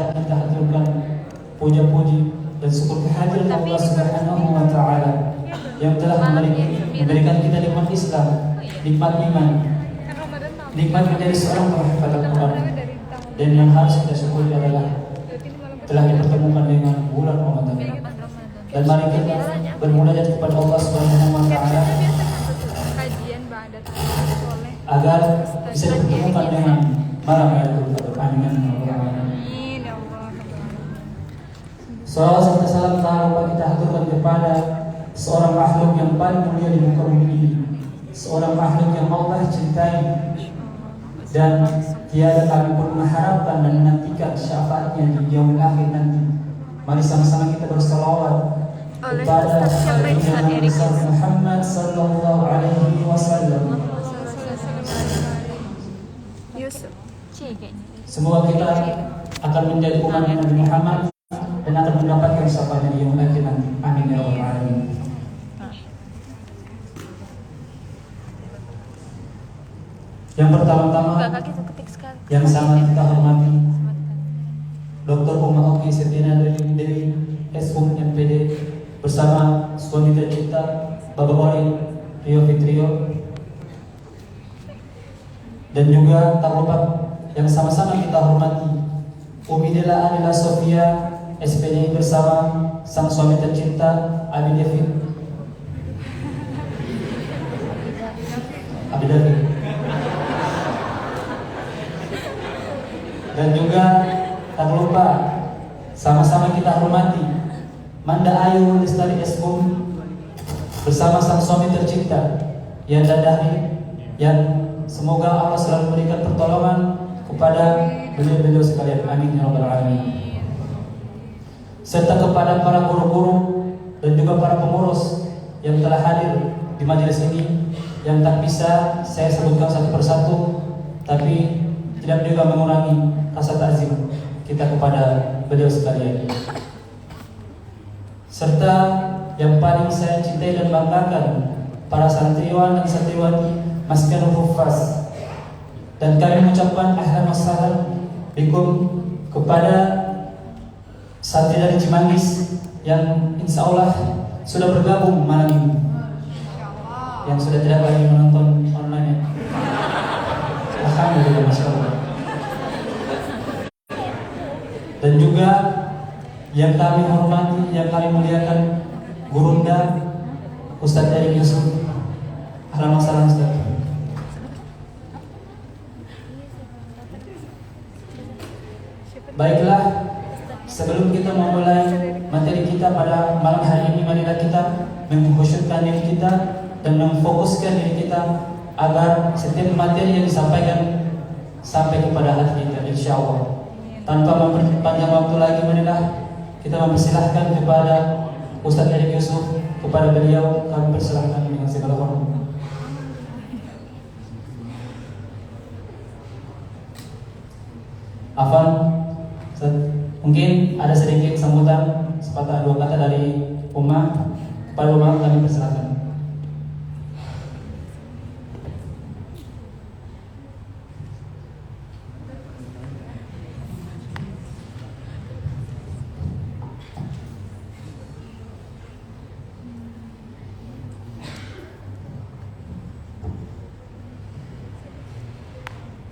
kita haturkan puja-puji dan syukur kehadiran Allah Subhanahu wa Ta'ala yang telah memberikan kita nikmat Islam, nikmat iman, nikmat menjadi seorang penghafal Al-Quran. Dan yang harus kita syukuri adalah telah dipertemukan dengan bulan Ramadan. Dan mari kita bermunajat kepada Allah Subhanahu wa Ta'ala agar bisa dipertemukan dengan malam Lailatul Qadar. Amin. Salawat serta salam tak lupa kita haturkan kepada seorang makhluk yang paling mulia di muka bumi ini, seorang makhluk yang Allah cintai dan tiada kami pun mengharapkan dan menantikan syafaatnya di yaumil akhir nanti. Mari sama-sama kita bersalawat kepada Nabi Muhammad sallallahu alaihi wasallam. Semoga kita akan menjadi umat Nabi Muhammad dan akan mendapatkan syafaatnya di yaumil akhir nanti. Amin ya rabbal alamin. Yang pertama-tama yang sangat kita hormati Dr. Uma Oki Setiana Dewi S.Hum MPD bersama suami tercinta Bapak Ori Rio Fitrio, dan juga tak lupa yang sama-sama kita hormati Umi Dela Anila Sofia SPDI bersama sang suami tercinta Abi David dan juga tak lupa sama-sama kita hormati Manda Ayu Lestari S.Hum bersama sang suami tercinta Yanda Dahri, yang semoga Allah selalu memberikan pertolongan kepada beliau-beliau sekalian. Amin ya rabbal alamin. Serta kepada para guru-guru dan juga para pengurus yang telah hadir di majelis ini, yang tak bisa saya sebutkan satu persatu, tapi tidak juga mengurangi rasa takzim kita kepada beliau sekalian. Serta yang paling saya cintai dan banggakan, para santriwan dan santriwati Maskanul Huffaz, dan kami mengucapkan ahlan wa sahlan bikum kepada santri dari Cimanggis yang insya Allah sudah bergabung malam ini, yang sudah tidak lagi menonton online. Alhamdulillah, masya Allah. Dan juga yang kami hormati, yang kami muliakan, Gurunda Ustadz Erik Yusuf. Ahlan wa sahlan Ustadz. Baiklah, sebelum kita memulai materi kita pada malam hari ini, marilah kita mengkhusyukkan diri kita dan memfokuskan diri kita agar setiap materi yang disampaikan sampai kepada hati kita, insya Allah. Tanpa memperpanjang waktu lagi, marilah kita mempersilahkan kepada Ustadz Erik Yusuf. Kepada beliau kami persilahkan dengan segala hormat. Afan, mungkin ada sedikit sambutan sepatah dua kata dari Uma. Kepada Uma kami persilakan.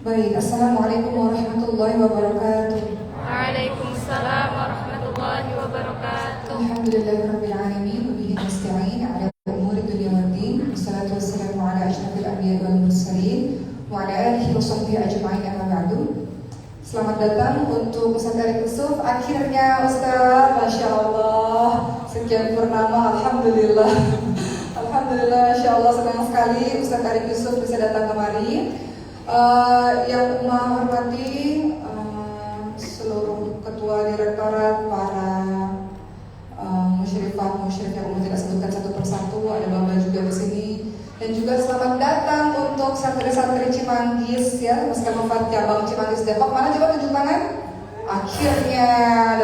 Baik, Assalamualaikum warahmatullahi wabarakatuh. Waalaikumsalam warahmatullahi wabarakatuh. Alhamdulillahirabbil alamin, wa bihi nasta'in 'ala umuri dunya waddin. Wassalatu wassalamu 'ala asyrafil anbiya'i wal mursalin wa 'ala alihi wa sahbihi ajma'in, amma ba'du. Selamat datang untuk Ustaz Erik Yusuf. Akhirnya Ustaz, Masya Allah, sekian purnama, Alhamdulillah. Alhamdulillah, Masya Allah, senang sekali Ustaz Erik Yusuf bisa datang kemari. Yang menghormati seluruh ketua direktorat, para musyrifat yang umum tidak sebutkan satu persatu, ada Bapak juga di sini, dan juga selamat datang untuk santri-santri Cimanggis ya, Maskanul cabang Cimanggis Depok. Mana coba tunjuk tangan? Akhirnya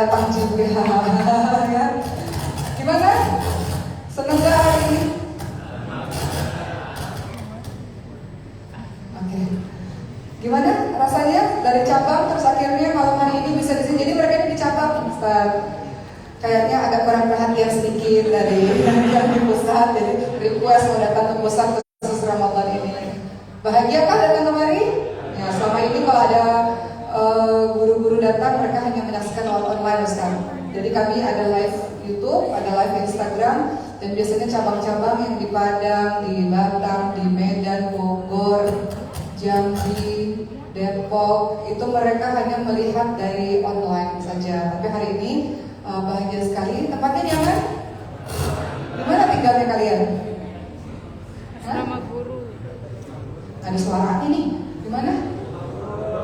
datang juga ya. Gimana? Senang gak hari ini? Oke. Gimana rasanya dari cabang terus akhirnya malam hari ini bisa di sini? Jadi mereka Ustaz. Kayaknya agak kurang perhatian sedikit dari di pusat, jadi request mau datang ke pusat khusus Ramadan ini. Bahagiakah datang kemari? Ya, selama ini kalau ada guru-guru datang, mereka hanya menyaksikan online Ustaz. Jadi kami ada live YouTube, ada live Instagram, dan biasanya cabang-cabang yang di Padang, di Batam, di Medan, Bogor, Jambi, Depok, itu mereka hanya melihat dari online saja. Tapi hari ini bahagia sekali. Tempatnya nyaman? Di mana tinggalnya kalian? Asrama guru. Ada suara ini. Di mana?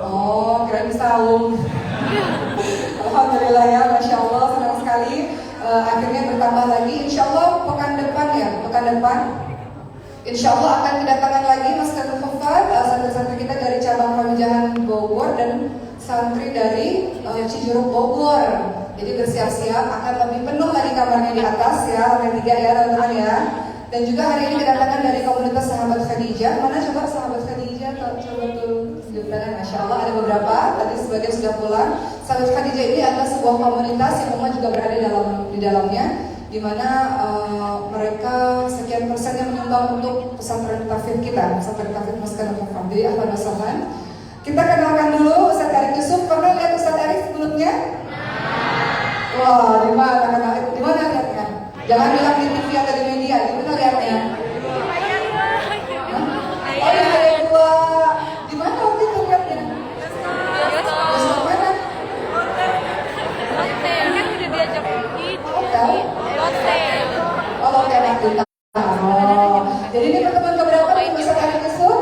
Oh, keren di Saung. Alhamdulillah ya, Masya Allah, senang sekali. Akhirnya bertambah lagi. Insya Allah pekan depan ya, pekan depan. Insya Allah akan kedatangan lagi Maskadul Hufad, santri-santri kita dari cabang Pamijahan Bogor dan santri dari Cijuruk Bogor. Jadi bersiap-siap, akan lebih penuh lagi kamarnya di atas ya, lantai 3 ya teman-teman ya. Dan juga hari ini kedatangan dari komunitas Sahabat Khadijah. Mana coba Sahabat Khadijah? Coba tuh tunjukkan. Masya Allah ada beberapa. Tadi sebagian sudah pulang. Sahabat Khadijah ini adalah sebuah komunitas yang Umar juga berada di dalamnya, di mana mereka sekian persen yang menyumbang untuk pesantren tahfidz kita, pesantren tahfidz Maskadul Hufad. Jadi ahlan wa sahlan. Kita kenalkan dulu Ustaz Arif Yusuf. Pernah lihat Ustaz Arif sebelumnya? Wah, di mana lihatnya? Jangan bilang di TV atau di media, di mana lihatnya? Oh ya, ada dua. Di mana waktu itu lihatnya? Bioskop mana? Lotte, kan udah diajak pergi. Hotel? Lotte. Oh, hotel waktu itu. Oh, jadi ini pertemuan keberapa nih Ustaz Arif Yusuf?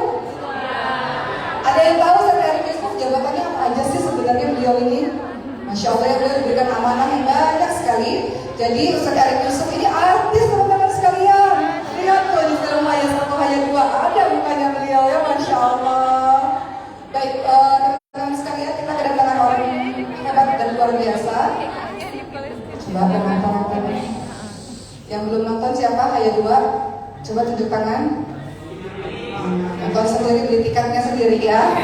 Ada yang tahu Ustaz Arif Yusuf jabatannya apa aja sih sebenarnya beliau ini? Masya Allah ya, beliau diberikan amanah yang banyak sekali. Jadi Ustaz Arif Yusuf ini artis teman-teman sekalian. Lihat tuh di film Haya 1, Haya 2 ada mukanya beliau ya, Masya Allah. Baik, teman-teman sekalian, kita kedatangan orang hebat dan luar biasa. Coba penonton yang belum nonton siapa Haya 2? Coba tunjuk tangan. Nonton sendiri, beli tiketnya sendiri ya.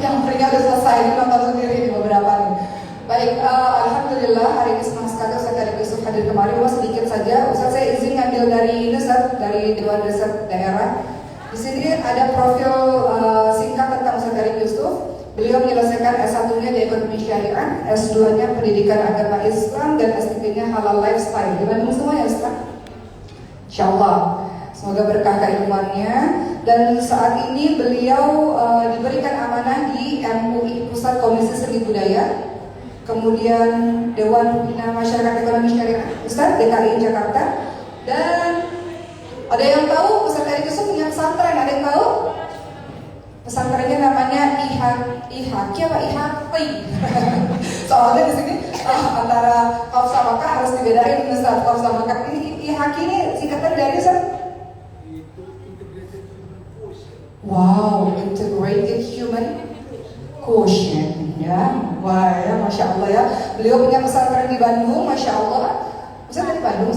Yang free-nya udah selesai, ini nonton sendiri di beberapa nih. Baik, alhamdulillah hari ini senang sekali Ustaz Arif Yusuf hadir kemari. Wah, sedikit saja. Ustaz, saya izin ngambil dari ini Ustaz, dari Dewan Riset Daerah. Di sini ada profil singkat tentang Ustaz Arif Yusuf. Beliau menyelesaikan S1-nya di Ekonomi Syariah, S2-nya Pendidikan Agama Islam, dan S3-nya Halal Lifestyle. Di Bandung semua ya Ustaz? Insyaallah. Semoga berkah keilmuannya. Dan saat ini beliau diberikan amanah di MUI Pusat Komisi Seni Budaya, kemudian Dewan Pembina Masyarakat Ekonomi Syariah Ustaz DKI Jakarta. Dan ada yang tahu Ustaz Arif Yusuf punya pesantren? Ada yang tahu? Pesantrennya namanya IHAKI apa IHAKI? Soalnya di sini antara Qaf sama Ka harus dibedain Ustaz. Qaf sama Ka ini IHAKI ini singkatan dari Ustaz? Wow, Integrated Human Quotient ya. Wah ya, Masya Allah ya. Beliau punya pesantren di Bandung, Masya Allah. Ustaz dari Bandung?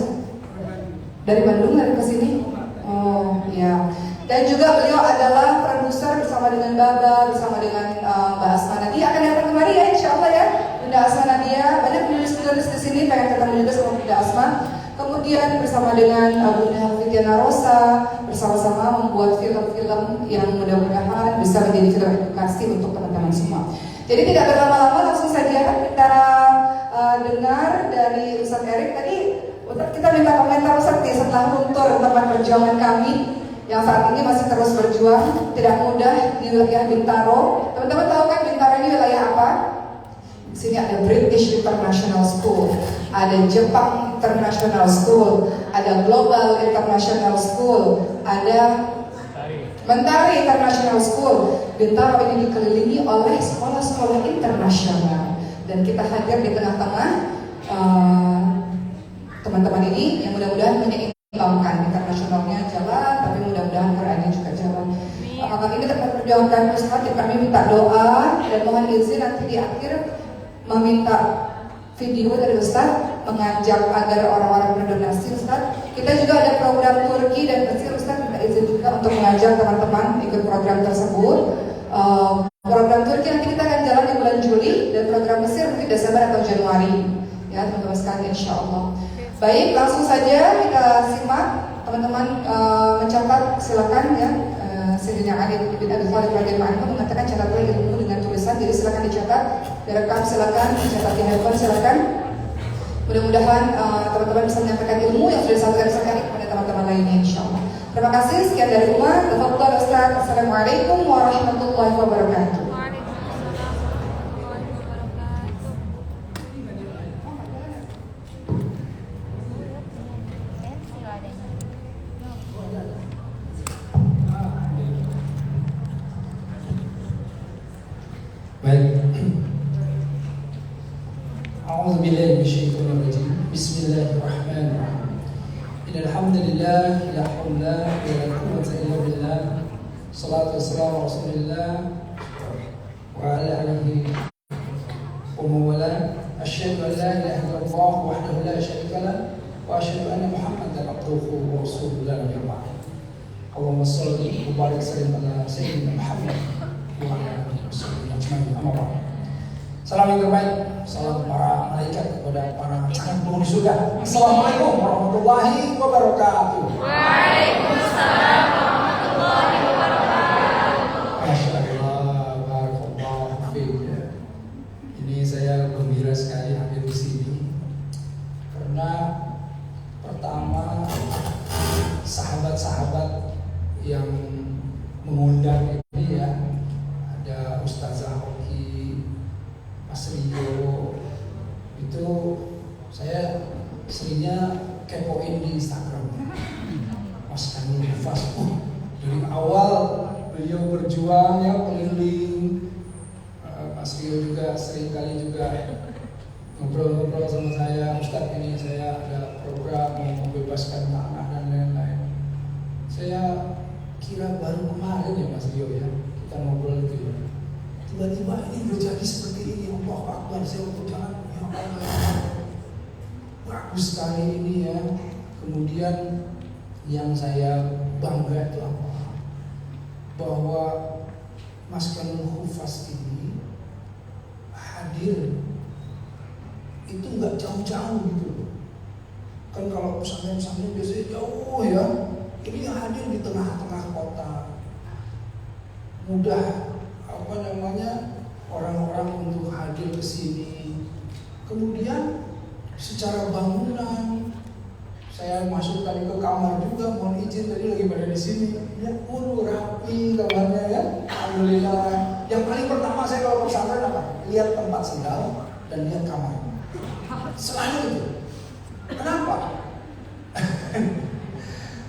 Dari Bandung dari kesini? Oh ya. Dan juga beliau adalah produser bersama dengan Baba, bersama dengan Mbak Asma Nadia akan datang kemari ya, Insya Allah ya. Bunda Asma Nadia, banyak penulis-penulis di sini pengen ketemu juga sama Bunda Asma. Kemudian bersama dengan Bunda Hafidiyana Rosa, bersama-sama membuat film-film yang mudah-mudahan bisa menjadi film edukasi untuk teman-teman semua. Jadi tidak berlama-lama, langsung saja kita dengar dari Ustaz Erik. Tadi kita minta komentar Ustaz nih setelah luntur tempat perjuangan kami yang saat ini masih terus berjuang, tidak mudah di wilayah Bintaro. Teman-teman tahu kan Bintaro ini wilayah apa? Di sini ada British International School, ada Jepang International School, ada Global International School, ada Mentari International School. Bintaro ini dikelilingi oleh sekolah-sekolah internasional, dan kita hadir di tengah-tengah teman-teman ini yang mudah-mudahan menyeimbangkan internasionalnya jalan, tapi mudah-mudahan Qurannya juga jalan. Ini tempat perjuangan Ustaz, kami minta doa dan mohon izin nanti di akhir meminta video dari Ustaz mengajak agar orang-orang berdonasi Ustaz. Kita juga ada program Turki dan Mesir Ustaz, minta izin juga untuk mengajak teman-teman ikut program tersebut. Program Turki nanti kita akan jalan di bulan Juli dan program Mesir mungkin Desember atau Januari. Ya teman-teman sekalian, insya Allah. Baik, langsung saja kita simak. Teman-teman mencatat, silakan ya. Sayyidina Ali bin Abi Thalib radhiyallahu anhu mengatakan catatlah ilmu dengan tulisan, jadi silakan dicatat, direkam silakan, dicatat di handphone silakan. Mudah-mudahan teman-teman bisa menyampaikan ilmu yang sudah disampaikan kepada teman-teman lainnya, insyaallah. Terima kasih, sekian dari Umar. Tafadhal Ustaz. Assalamualaikum warahmatullahi wabarakatuh. Baik. A'udzubillahi minasyaitonir rajim. Bismillahirrahmanirrahim. Innal hamdalillah la haula wa la quwwata illa billah. Shalatu wassalamu ala Rasulillah wa ala alihi wa mawala. Asyhadu an la ilaha illallah wahdahu la syarika lah wa asyhadu anna Muhammadan abduhu wa rasuluhu la nabiyya ba'dahu. Allahumma shalli wa barik ala sayyidina Muhammad wa ala alihi wasallam. Salam yang terbaik, salam para malaikat kepada para calon penghuni surga. Assalamualaikum warahmatullahi wabarakatuh. Waalaikumsalam warahmatullahi wabarakatuh. Masya Allah, barakallahu fiik. Ini saya gembira sekali hadir di sini karena pertama sahabat-sahabat yang mengundang ini ya, ada Ustazah Oki, Mas Rio, itu saya seringnya kepoin di Instagram. Mas Kanul Nufas, dari awal beliau berjuang ya keliling. Mas Rio juga sering kali juga ngobrol-ngobrol sama saya, Ustadz ini saya ada program mau membebaskan tanah dan lain-lain. Saya kira baru kemarin ya Mas Rio ya kita ngobrol itu ya. Tiba-tiba ini terjadi seperti ini. Allah Akbar, saya untuk jalan ya Allah. Bagus sekali ini ya. Kemudian yang saya bangga itu apa? Bahwa Mas Kanul Hufaz ini hadir itu nggak jauh-jauh gitu. Kan kalau pesantren-pesantren biasanya jauh ya. Ini hadir di tengah-tengah kota. Mudah orang-orang untuk hadir ke sini. Kemudian secara bangunan saya masuk tadi ke kamar juga, mohon izin tadi lagi pada di sini. Ya, rapi kamarnya ya. Alhamdulillah. Yang paling pertama saya kalau pesantren apa? Lihat tempat sendal dan lihat kamar. Selalu itu. Kenapa?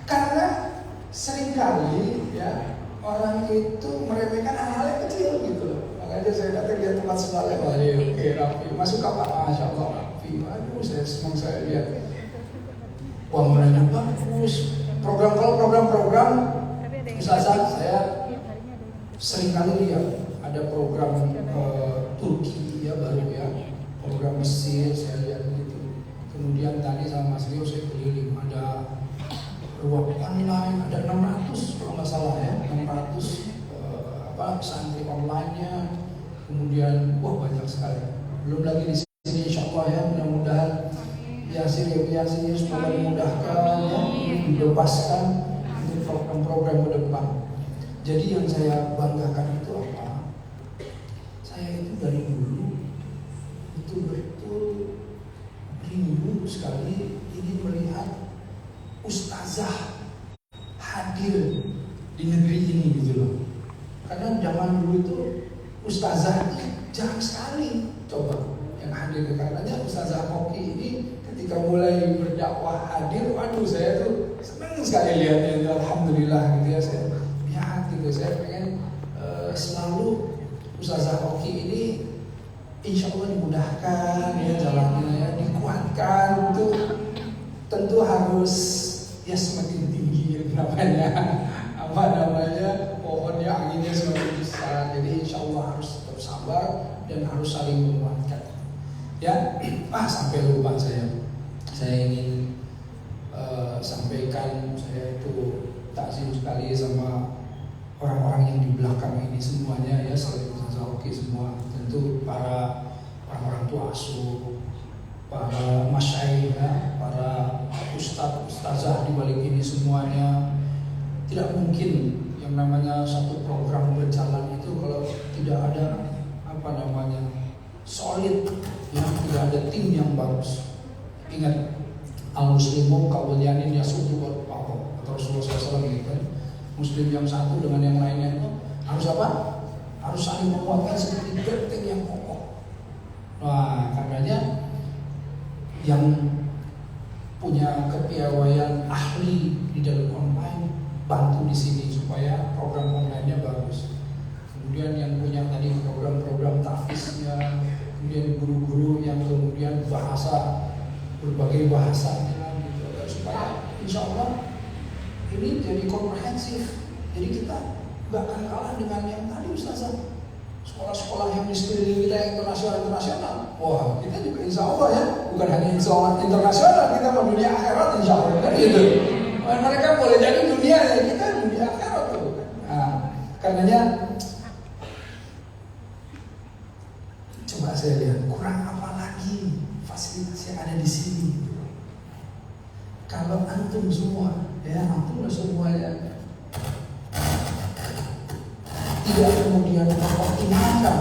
Karena seringkali ya orang itu meremehkan hal-hal yang kecil gitu loh. Makanya saya datang lihat tempat sendalnya, oke rapi. Masuk kamar, masya Allah rapi. Aduh, saya lihat bangunannya bagus. Program misalnya saya sering kali lihat ada program Turki ya baru ya, program Mesir saya lihat gitu. Kemudian tadi sama Mas Rio saya keliling ada ruang online, ada 600 kalau nggak salah ya, 600 santri online-nya. Kemudian banyak sekali. Belum lagi di sini insya Allah ya, mudah-mudahan Yasin semoga dimudahkan ya, dibebaskan untuk program-program ke depan. Jadi yang saya banggakan itu apa? Saya itu dari dulu betul-betul rindu sekali ingin melihat ustazah hadir di negeri ini gitu loh. Karena zaman dulu itu ustazah jarang sekali coba yang hadir. Karenanya Ustazah Oki ini ketika mulai berdakwah hadir, waduh saya tuh senang sekali lihatnya. Alhamdulillah gitu ya, saya lihat gitu, saya pengen selalu Ustazah Oki ini insya Allah dimudahkan ya jalannya ya, dikuatkan. Itu tentu harus ya semakin tinggi namanya pohonnya, anginnya semakin besar. Jadi insya Allah harus tetap sabar dan harus saling menguatkan ya. Sampai lupa saya ingin sampaikan, saya itu takzim sekali sama orang-orang yang di belakang ini semuanya ya, selain Ustazah Oki semua, tentu para orang tua asuh, para masyayikh, ya, para ustazah di balik ini semuanya. Tidak mungkin yang namanya satu program berjalan itu kalau tidak ada solid, ya, tidak ada tim yang bagus. Ingat, al-muslimu kawalyanin yasudu wal paqo, atau Rasulullah SAW gitu kan. Muslim yang satu dengan yang lainnya itu harus apa? Harus saling menguatkan seperti benteng yang kokoh. Nah, karenanya yang punya kepiawaian ahli di dalam online bantu di sini supaya program online-nya bagus. Kemudian yang punya tadi program-program tahfiznya, kemudian guru-guru yang kemudian berbagai bahasa gitu, supaya insya Allah ini jadi komprehensif. Jadi kita nggak akan kalah dengan yang tadi Ustazah. Sekolah-sekolah yang di sekeliling kita yang internasional. Wah, kita juga insya Allah ya, bukan hanya insya Allah internasional, kita mau dunia akhirat insya Allah kan gitu. Mereka boleh jadi dunia ya, kita dunia akhirat tuh. Nah, karenanya coba saya lihat kurang apa lagi fasilitas yang ada di sini. Kalau antum semua, ya antum semuanya tidak kemudian mengoptimalkan,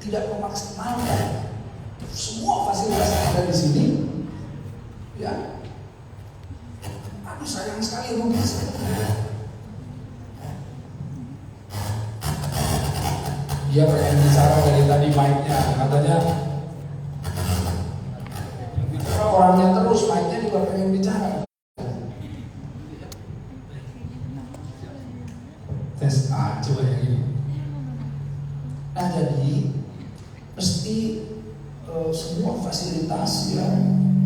tidak memaksimalkan semua fasilitas yang ada di sini, ya, aduh sayang sekali rugi sekali. Dia pengen bicara dari tadi mic-nya, katanya orangnya terus, mic-nya juga pengen bicara. Tes, coba yang ini. Nah jadi mesti semua fasilitas ya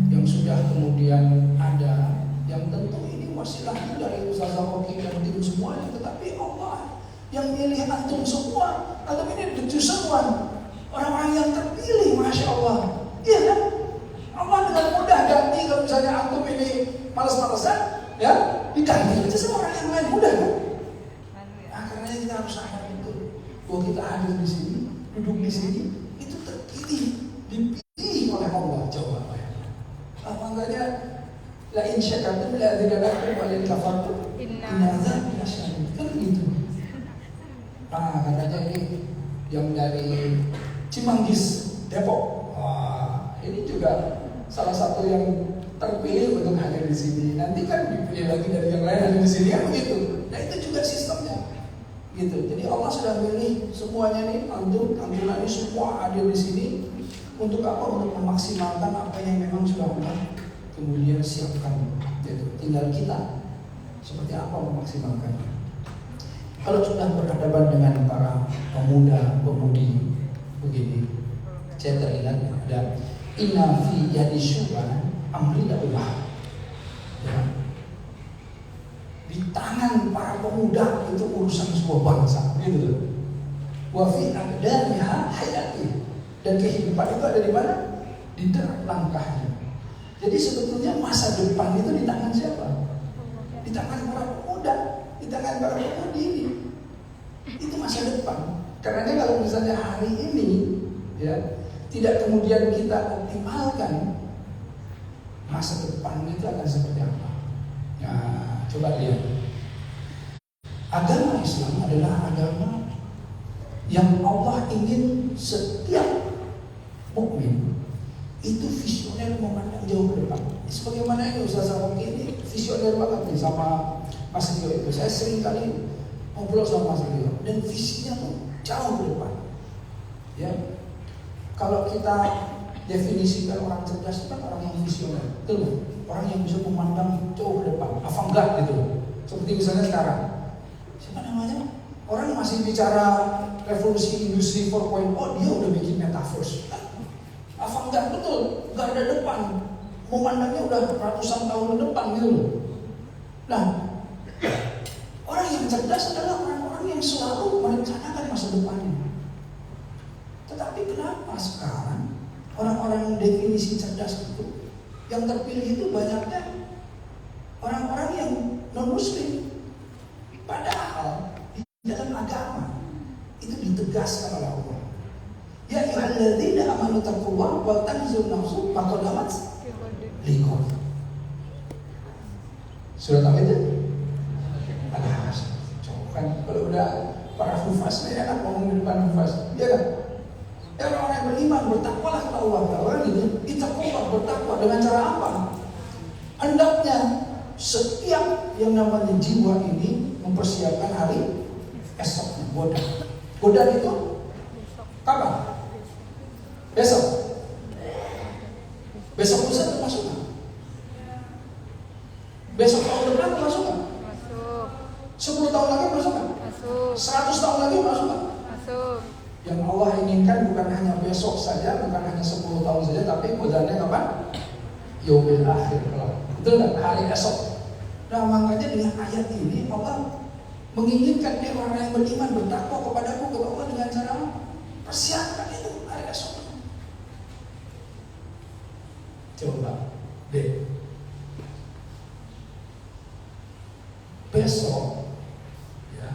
yang sudah kemudian ada, yang tentu ini wasilahnya dari Ustazah Oki dan tim semuanya, tetapi Allah yang milih antum semua. Antum ini the chosen one, orang-orang yang terpilih, masya Allah. Iya kan? Allah dengan mudah ganti kalau misalnya antum ini malas-malasan, ya diganti aja sama orang yang lain, mudah kan? Kita harus sadar betul bahwa kita hadir di sini, duduk di sini, itu terpilih, dipilih oleh Allah. Coba makanya la in syakartum la azidannakum wa la in kafartum inna azabi lasyadid, kan gitu. Nah, katanya ini yang dari Cimanggis, Depok. Wah, ini juga salah satu yang terpilih untuk hadir di sini. Nanti kan dipilih lagi dari yang lain hadir di sini, kan begitu. Nah, itu juga sistemnya. Gitu. Jadi Allah sudah milih semuanya nih, antum ini semua hadir di sini untuk apa? Untuk memaksimalkan apa yang memang sudah Allah kemudian siapkan. Gitu. Tinggal kita seperti apa memaksimalkannya. Kalau sudah berhadapan dengan para pemuda-pemudi begini, saya teringat ada inna fi yadi syu'ban amri Allah. Ya. Di tangan para pemuda itu urusan sebuah bangsa, gitu. Wa fi aqdamiha hayati, dan kehidupan itu ada di mana? Di derak langkahnya. Jadi sebetulnya masa depan itu di tangan siapa? Di tangan para pemuda, di tangan para pemudi ini. Itu masa depan. Karena kalau misalnya hari ini, ya, tidak kemudian kita optimalkan, masa depan itu akan seperti apa? Ya, coba lihat. Agama Islam adalah agama yang Allah ingin setiap mukmin itu visioner, memandang jauh ke depan. Sebagaimana ini Ustazah Oki ini visioner banget nih sama Mas Rio itu. Saya sering kali ngobrol sama Mas Rio dan visinya tuh jauh ke depan. Ya, kalau kita definisikan orang cerdas itu kan orang yang visioner, betul? Orang yang bisa memandang jauh ke depan, avant-garde gitu. Seperti misalnya sekarang, siapa namanya? Orang masih bicara revolusi industri 4.0, dia udah bikin metaverse. Avant-garde betul, nggak ada depan, memandangnya udah ratusan tahun ke depan gitu loh. Nah, orang yang cerdas adalah orang-orang yang selalu merencanakan masa depannya. Tetapi kenapa sekarang orang-orang yang definisi cerdas itu, yang terpilih itu banyaknya orang-orang yang non-muslim. Padahal di dalam agama itu ditegaskan oleh Allah. Ya ayyuhalladzina amanu taqullaha wal tanzur nafsum ma qaddamat liqad. Surat apa itu? Al-Hasyr. Coba kan kalau udah para hufaz nih enak ngomong di depan hufaz, iya kan? Ya orang yang beriman bertakwalah kepada Allah. Orang itu ittaqullah, bertakwa dengan cara apa? Hendaknya setiap yang namanya jiwa ini mempersiapkan hari esok. Godan itu kapan? Besok. Besok lusa termasuk nggak? Besok tahun depan masuk nggak? Masuk. 10 tahun lagi masuk nggak? Masuk. 100 tahun lagi masuk nggak? Masuk. Yang Allah inginkan bukan hanya besok saja, bukan hanya 10 tahun saja, tapi godannya kapan? Yaumil akhir kelak. Betul nggak? Hari esok. Nah makanya dengan ayat ini Allah menginginkan dia orang yang beriman bertakwa kepadaku kepada Allah dengan cara persiapkan itu hari esok. Coba deh. Besok ya,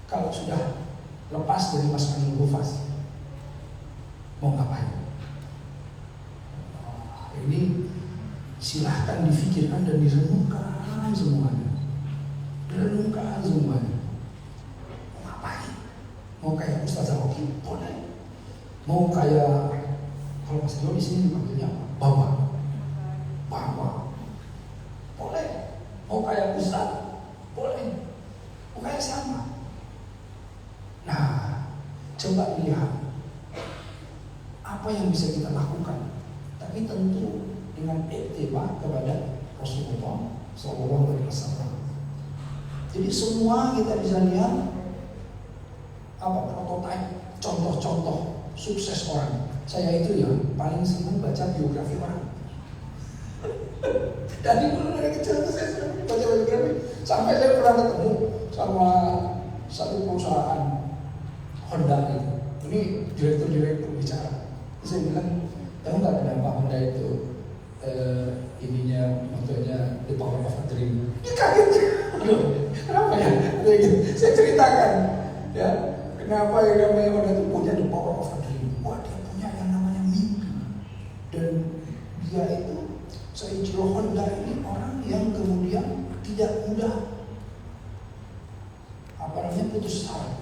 kalau sudah lepas dari masukan hufaz mau ngapain? Ini silahkan difikirkan dan direnungkan semuanya. Renungkan semuanya. Mau ngapain? Mau kayak Ustaz Rocky? Boleh. Mau kayak kalau Mas Dio di sini dipanggilnya apa? Bawa. Boleh. Mau kayak Ustaz? Boleh. Mau kayak siapa? Nah, coba lihat apa yang bisa kita lakukan. Tapi tentu dengan ittiba kepada Rasulullah SAW. Jadi semua kita bisa lihat apa prototipe, contoh-contoh sukses orang. Saya itu ya paling senang baca biografi orang. Dari dulu dari kecil itu saya senang baca biografi. Sampai saya pernah ketemu sama satu perusahaan Honda itu. Ini direktur bicara. Saya bilang, tahu nggak kenapa Honda itu ininya motonya the power of a dream? Dia kaget. Kenapa ya? Saya ceritakan ya, kenapa yang namanya Honda itu punya the power of a dream. Wah, dia punya yang namanya mimpi. Dan dia itu Soichiro Honda ini orang yang kemudian tidak mudah putus asa.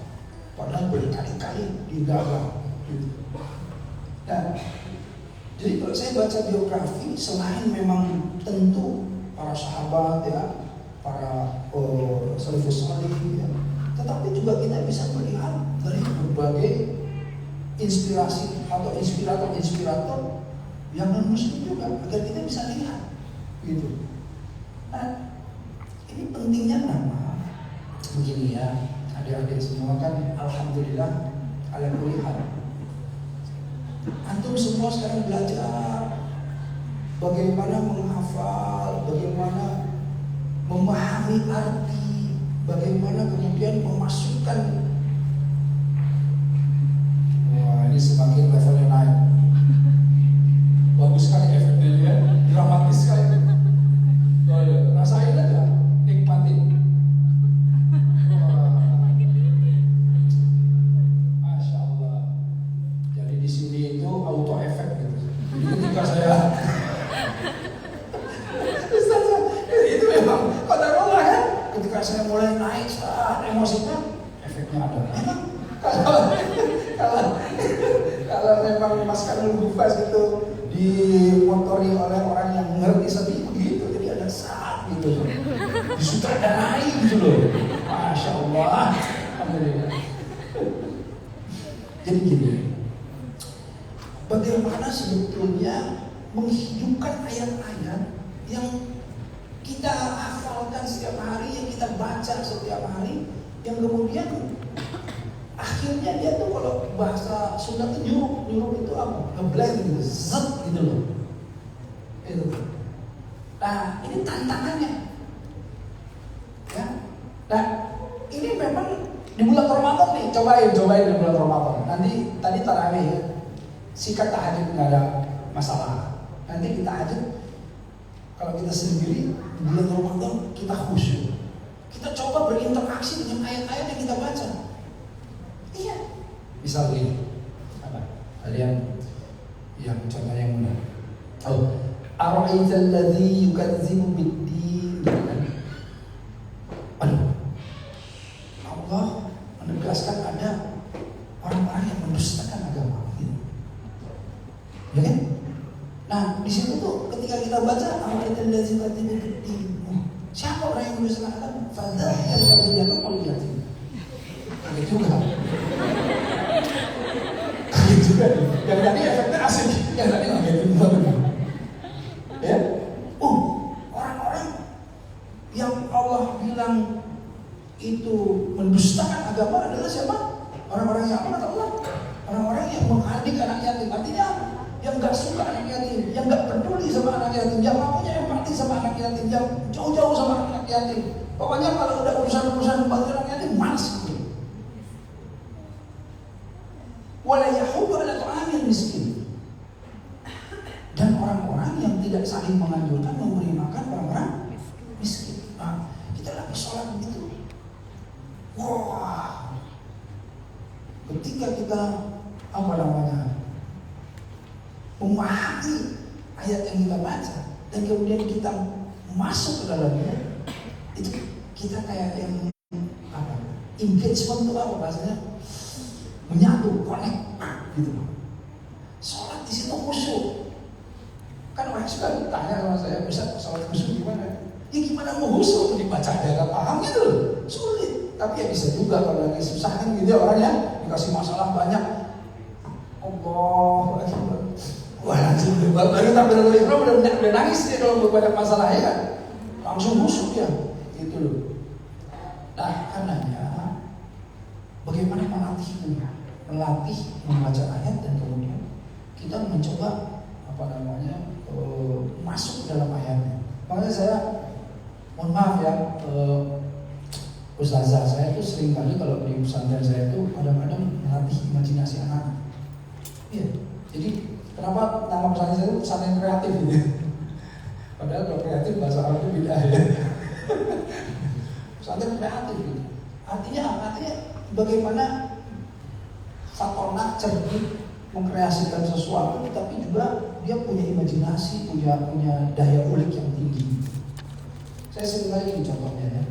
Padahal berkali-kali digagal gitu. Nah, jadi kalau saya baca biografi, selain memang tentu para sahabat ya, para salafus salih ya, tetapi juga kita bisa melihat dari berbagai inspirasi atau inspirator yang non muslim juga, agar kita bisa lihat gitu. Nah, ini pentingnya nama begini ya, adik-adik semua kan alhamdulillah ala kulli hal. Antum semua sekarang belajar bagaimana menghafal, bagaimana memahami arti, bagaimana kemudian memasukkan. Wah, ini semakin levelnya naik. Bagus sekali efeknya ya, dramatis sekali. Oh, ya. Rasain aja, nikmatin. Masya Allah. Jadi di sini itu auto efek gitu. Jadi ketika saya itu memang qadarullah kan. Ketika saya mulai naik emosinya, efeknya ada. Memang kalau memang Mas Kanul Bufas itu dimotori oleh orang yang ngerti sedih begitu, jadi ada saat gitu, disutradarai gitu loh. Masya Allah, alhamdulillah. Jadi gini, bagaimana sebetulnya menghidupkan ayat-ayat yang kita hafalkan setiap hari, yang kita baca setiap hari, yang kemudian akhirnya dia tuh kalau bahasa Sunda tuh nyuruh itu apa? Ngeblend gitu, zet gitu loh. Itu. Nah, ini tantangannya. Ya. Nah, ini memang di bulan Ramadan nih, cobain di bulan Ramadan. Nanti tadi tarawih ya. Sikat tahajud nggak ada masalah. Nanti kita tahajud kalau kita sendiri di bulan Ramadan kita khusyuk. Kita coba berinteraksi dengan ayat-ayat yang kita baca. Iya, Misal begini, apa? Kalian yang contoh yang mudah. Oh, ara'aital ladzi yukadzibu bid-din, gitu kan? Aduh, Allah menegaskan ada orang-orang yang mendustakan agama, gitu. Ya kan? Nah, di situ tuh ketika kita baca ara'aital ladzi yukadzibu bid-din, siapa orang yang mendustakan agama? Fadzalika alladzi yad'u al-yatim. Kaget juga. Kaget juga nih. Yang tadi efeknya asik, yang tadi ngagetin banget. Ya, orang-orang yang Allah bilang itu mendustakan agama adalah siapa? Orang-orang yang apa kata Allah? Orang-orang yang mengadik anak yatim. Artinya yang nggak suka anak yatim, yang nggak peduli sama anak yatim, yang maunya empati sama anak yatim, yang jauh-jauh sama anak yatim. Pokoknya kalau udah urusan-urusan bantu anak yatim, malas gitu. Wala yahuddu ala ta'amil miskin. Dan orang-orang yang tidak saling menganjurkan memberi makan orang-orang miskin. Nah, kita lagi sholat begitu. Wah, ketika kita memahami ayat yang kita baca dan kemudian kita masuk ke dalamnya, itu kita kayak yang engagement itu apa bahasanya? Menyatu, connect, gitu. Sholat di situ khusyuk. Kan orang suka tanya sama saya, Ustaz, sholat khusyuk gimana? Ya gimana mau khusyuk? Dibaca ada gak paham gitu loh, sulit. Tapi ya bisa juga kalau lagi susah kan gitu orangnya dikasih masalah banyak. Allah, wah langsung baru tampil dari Iqra udah nangis dia kalau banyak masalah ya kan, langsung khusyuk ya, gitu loh. Nah, karenanya bagaimana melatih membaca ayat dan kemudian kita mencoba masuk dalam ayatnya. Makanya saya mohon maaf ya, ustazah saya itu sering kali kalau di pesantren saya itu kadang-kadang melatih imajinasi anak. Iya, jadi kenapa nama pesantren saya itu pesantren kreatif gitu. Padahal kalau kreatif bahasa Arabnya beda ya. Pesantren kreatif gitu. Artinya bagaimana Fatona cerdik mengkreasikan sesuatu, tapi juga dia punya imajinasi, punya daya ulik yang tinggi. Saya sering lagi contohnya ya,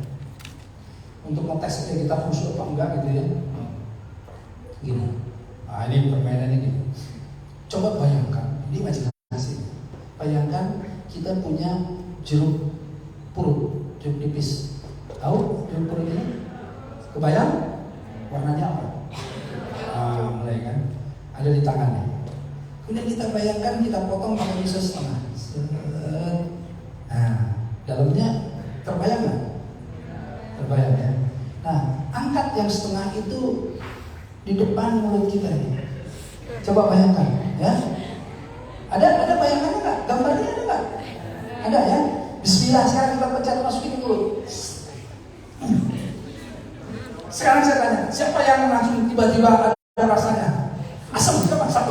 untuk ngetes kita khusyuk apa enggak gitu ya. Gini, nah ini permainannya gini. Coba bayangkan, ini imajinasi. Bayangkan kita punya jeruk purut, jeruk nipis. Tahu jeruk purut ini? Kebayang? Warnanya apa? Mulai kan? Ada di tangannya. Kemudian kita bayangkan kita potong pakai pisau setengah. Nah, dalamnya terbayang nggak? Terbayang ya. Nah, angkat yang setengah itu di depan mulut kita nih. Coba bayangkan, ya. Ada bayangannya nggak? Gambarnya ada nggak? Ada ya. Bismillah, sekarang kita pencet masukin di mulut. Sekarang saya tanya, siapa yang langsung tiba-tiba ada rasanya? Asam, siapa? 1,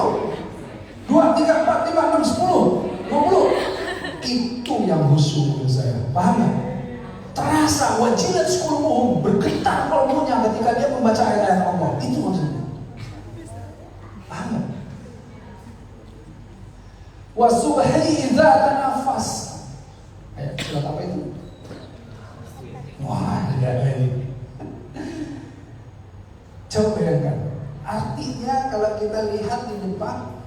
2, 3, 4, 5, 6, 10, 20. Itu yang khusyuk menurut saya. Paham ya? Terasa wajilat qulubuhum, bergetar kalbunya ketika dia membaca ayat-ayat Allah. Itu maksudnya. Paham ya? Wasubhi idza tanafas. Ayat surat apa itu? Wah, ada ini. Coba bayangkan, artinya kalau kita lihat di depan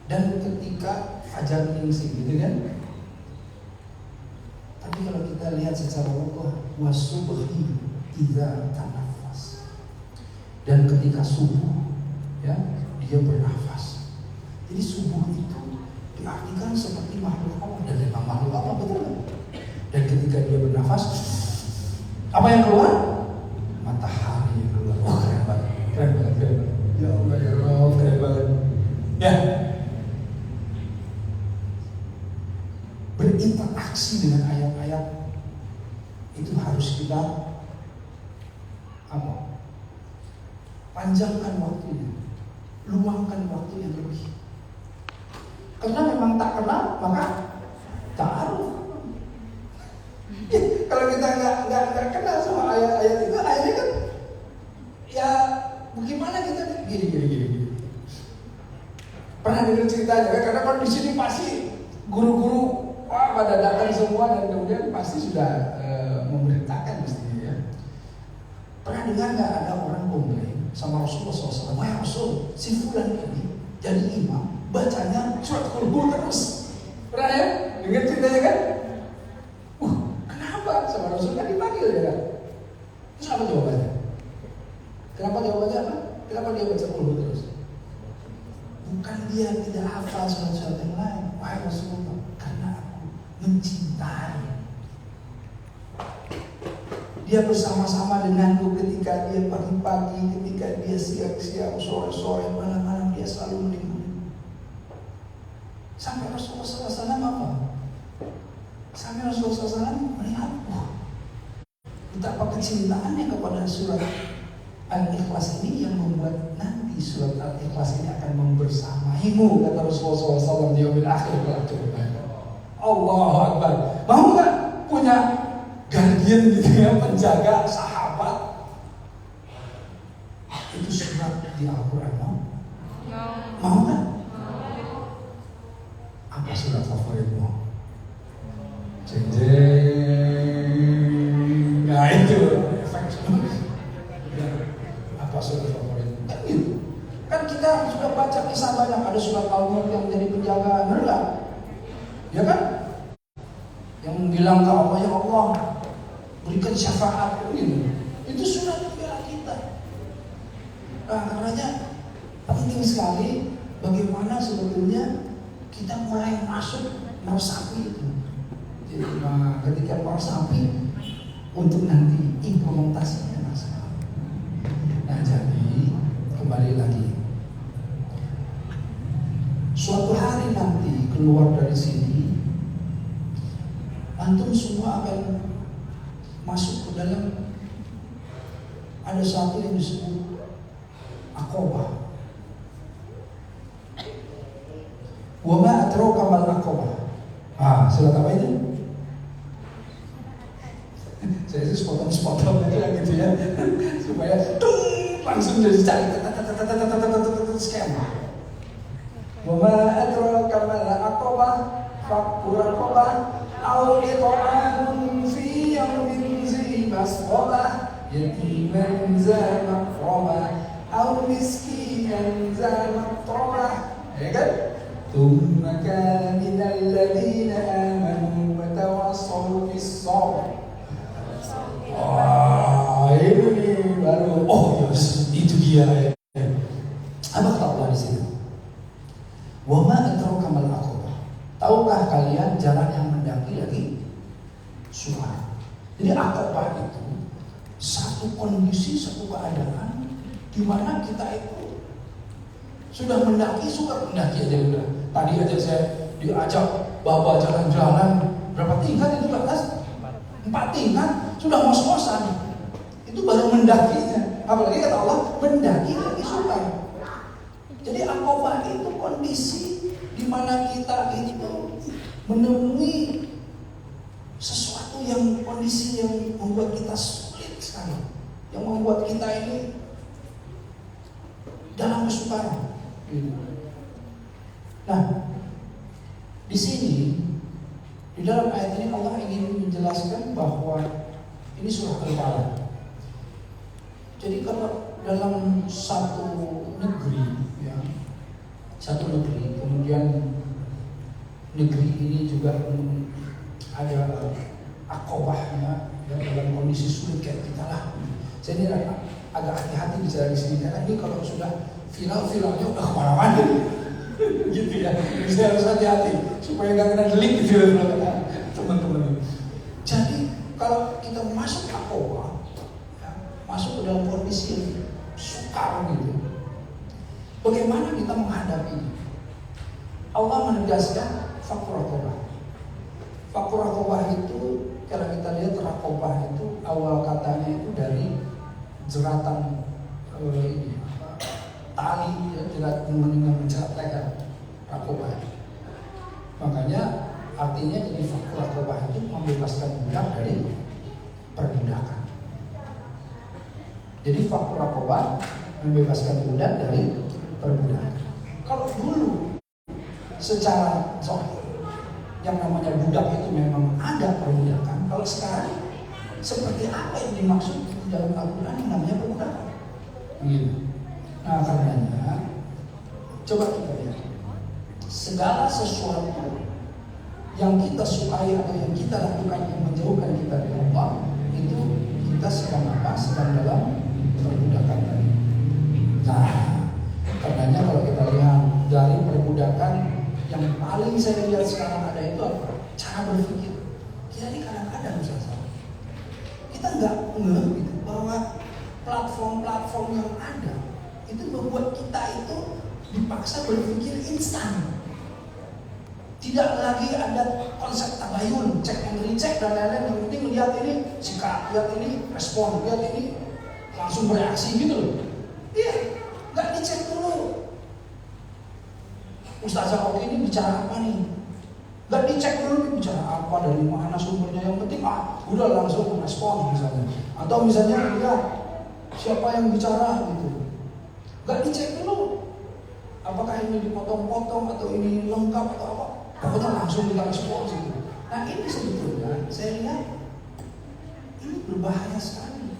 dan ketika fajar menyingsing, gitu kan? Tapi kalau kita lihat secara lugas, wasubhi idza tanafas, dan ketika subuh, ya dia bernafas. Jadi subuh itu diartikan seperti makhluk Allah, dan memang makhluk Allah, betul kan? Dan ketika dia bernafas, apa yang keluar? Matahari yang keluar. Wah, keren banget. Ya Allah, ya Allah, keren banget. Ya, berinteraksi dengan ayat-ayat itu harus kita panjangkan waktunya, luangkan waktu yang lebih. Karena memang tak kenal maka ta'aruf. Kalau kita nggak kenal sama ayat-ayat itu, akhirnya kan ya bagaimana kita gini. Pernah dengar ceritanya kan? Karena kalau di sini pasti guru-guru pada datang semua dan kemudian pasti sudah memberitakan mestinya ya. Pernah dengar nggak ada orang komplain sama Rasulullah SAW? Wah Rasul, si fulan ini jadi imam, bacanya surat Qul terus. Pernah ya? Dengar ceritanya kan? Kenapa? Sama Rasul kan dipanggil ya kan? Terus apa jawabannya? Kenapa jawabannya apa? Kenapa dia baca Qul terus? Bukan dia tidak hafal surat-surat yang lain. Wahai Rasulullah, karena aku mencintai. Dia bersama-sama denganku ketika dia pagi-pagi, ketika dia siang-siang, sore-sore, malam-malam, dia selalu menemani. Sampai Rasulullah SAW apa? Sampai Rasulullah SAW melihat, betapa kecintaannya kepada surat Al-Ikhlas ini yang membuat nanti surat Al-Ikhlas ini akan membersamaimu, kata Rasulullah SAW di yaumil akhir. Allahu Akbar. Mau nggak punya guardian gitu ya, penjaga sahabat? Itu surat di Al-Quran. Mau nggak? Apa surat favoritmu? Jeng. Nah itu efek. Apa surat favoritmu? Kan gitu. Kan kita sudah baca kisah banyak, ada surat Al-Mulk yang jadi penjaga, benar nggak? Ya kan? Yang bilang ke Allah, ya Allah, berikan syafaat gitu. Itu surat bela kita. Nah, karenanya penting sekali bagaimana sebetulnya kita mulai masuk meresapi itu. Jadi ketika meresapi untuk nanti implementasinya masalah. Nah, jadi kembali lagi. Suatu hari nanti keluar dari sini, antum semua akan masuk ke dalam, ada satu yang disebut Aqabah. Wa ma adraka mal Aqabah. Surat apa itu? Saya sih sepotong aja gitu ya, supaya langsung jadi cari skema. Wa ma adraka mal Aqabah, fakku raqabah, aw it'amun fi yawmin zi masghabah, yatiman za maqrabah, aw miskinan za maqrabah. Ya kan? Tsumma kana minal ladzina amanu wa tawassaw bis sabr. Ini baru. Yes, itu dia ya. Apa kata Allah di sini? Wa ma adraka mal Aqabah. Tahukah kalian jalan yang mendaki lagi? Suara. Jadi Aqabah itu satu kondisi, satu keadaan di mana kita itu sudah mendaki, suka mendaki aja udah. Tadi aja saya diajak bawa jalan-jalan, berapa tingkat itu ke atas? 4 tingkat, sudah ngos-ngosan. Itu baru mendakinya. Apalagi kata Allah, mendaki lagi suka. Jadi Aqabah itu kondisi di mana kita itu menemui sesuatu yang kondisi yang membuat kita sulit sekali, yang membuat kita ini dalam kesukaran. Nah, di sini di dalam ayat ini Allah ingin menjelaskan bahwa ini surah Al-Falaq. Jadi kalau dalam satu negeri, ya, kemudian negeri ini juga ada Aqabahnya, ya, dalam kondisi sulit kayak kita lah. Saya ini agak hati-hati bicara di sini karena ini kalau sudah viral-viralnya udah kemana-mana, gitu ya. Jadi saya harus hati-hati supaya nggak kena delik gitu ya, teman-teman. Jadi kalau kita masuk Aqabah, ya, masuk ke dalam kondisi yang sukar gitu, bagaimana kita menghadapinya? Allah menegaskan fakku raqabah. Fakku raqabah itu kalau kita lihat raqabah itu awal katanya itu dari jeratan tali, ya, jerat dengan menjerat leher raqabah. Makanya artinya jadi fakku raqabah itu membebaskan budak dari perbudakan. Jadi fakku raqabah membebaskan budak dari perbudakan. Kalau dulu secara zahir yang namanya budak itu memang ada perbudakan. Kalau sekarang seperti apa yang dimaksud di dalam Al-Quran yang namanya perbudakan? Nah karenanya coba kita lihat segala sesuatu yang kita sukai atau yang kita lakukan yang menjauhkan kita dari Allah itu kita sedang apa? Sedang dalam perbudakan tadi. Nah, karenanya kalau kita lihat dari perbudakan yang paling saya lihat sekarang ada itu apa? Cara berpikir. Jadi kadang-kadang kita nggak ngeh gitu, bahwa platform-platform yang ada itu membuat kita itu dipaksa berpikir instan. Tidak lagi ada konsep tabayun, cek and recheck dan lain-lain. Yang penting lihat ini sikap, lihat ini respon, lihat ini langsung bereaksi gitu loh. Iya, nggak dicek dulu. Ustazah Oki ini bicara apa nih? Nggak dicek dulu bicara apa, dari mana sumbernya. Yang penting udah langsung respon misalnya. Atau misalnya lihat siapa yang bicara gitu. Nggak dicek dulu. Apakah ini dipotong-potong atau ini lengkap atau apa? Pokoknya langsung kita respon gitu. Nah ini sebetulnya saya lihat ini berbahaya sekali.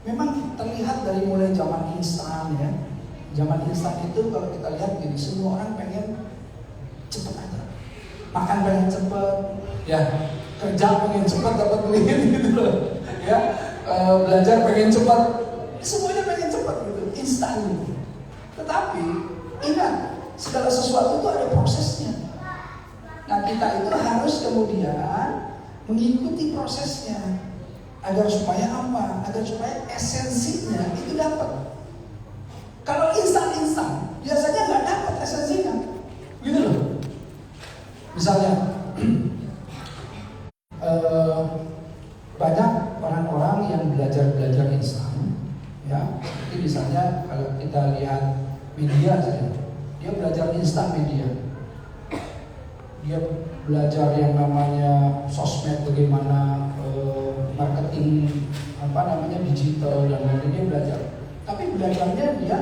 Memang terlihat dari mulai zaman instan ya. Zaman instan itu kalau kita lihat gini, semua orang pengen cepet aja. Makan pengen cepet, ya kerja pengen cepet dapat duit gitu loh. Ya belajar pengen cepet, semuanya pengen cepet gitu, instan gitu. Tetapi ingat, segala sesuatu itu ada prosesnya. Nah kita itu harus kemudian mengikuti prosesnya agar supaya apa? Agar supaya esensinya itu dapat. Kalau instan-instan biasanya nggak dapat esensinya, gitu loh. Misalnya banyak orang-orang yang belajar instan, ya. Jadi misalnya kalau kita lihat media saja, dia belajar instan media. Dia belajar yang namanya sosmed, bagaimana marketing digital dan lain-lain, dia belajar. Tapi belajarnya dia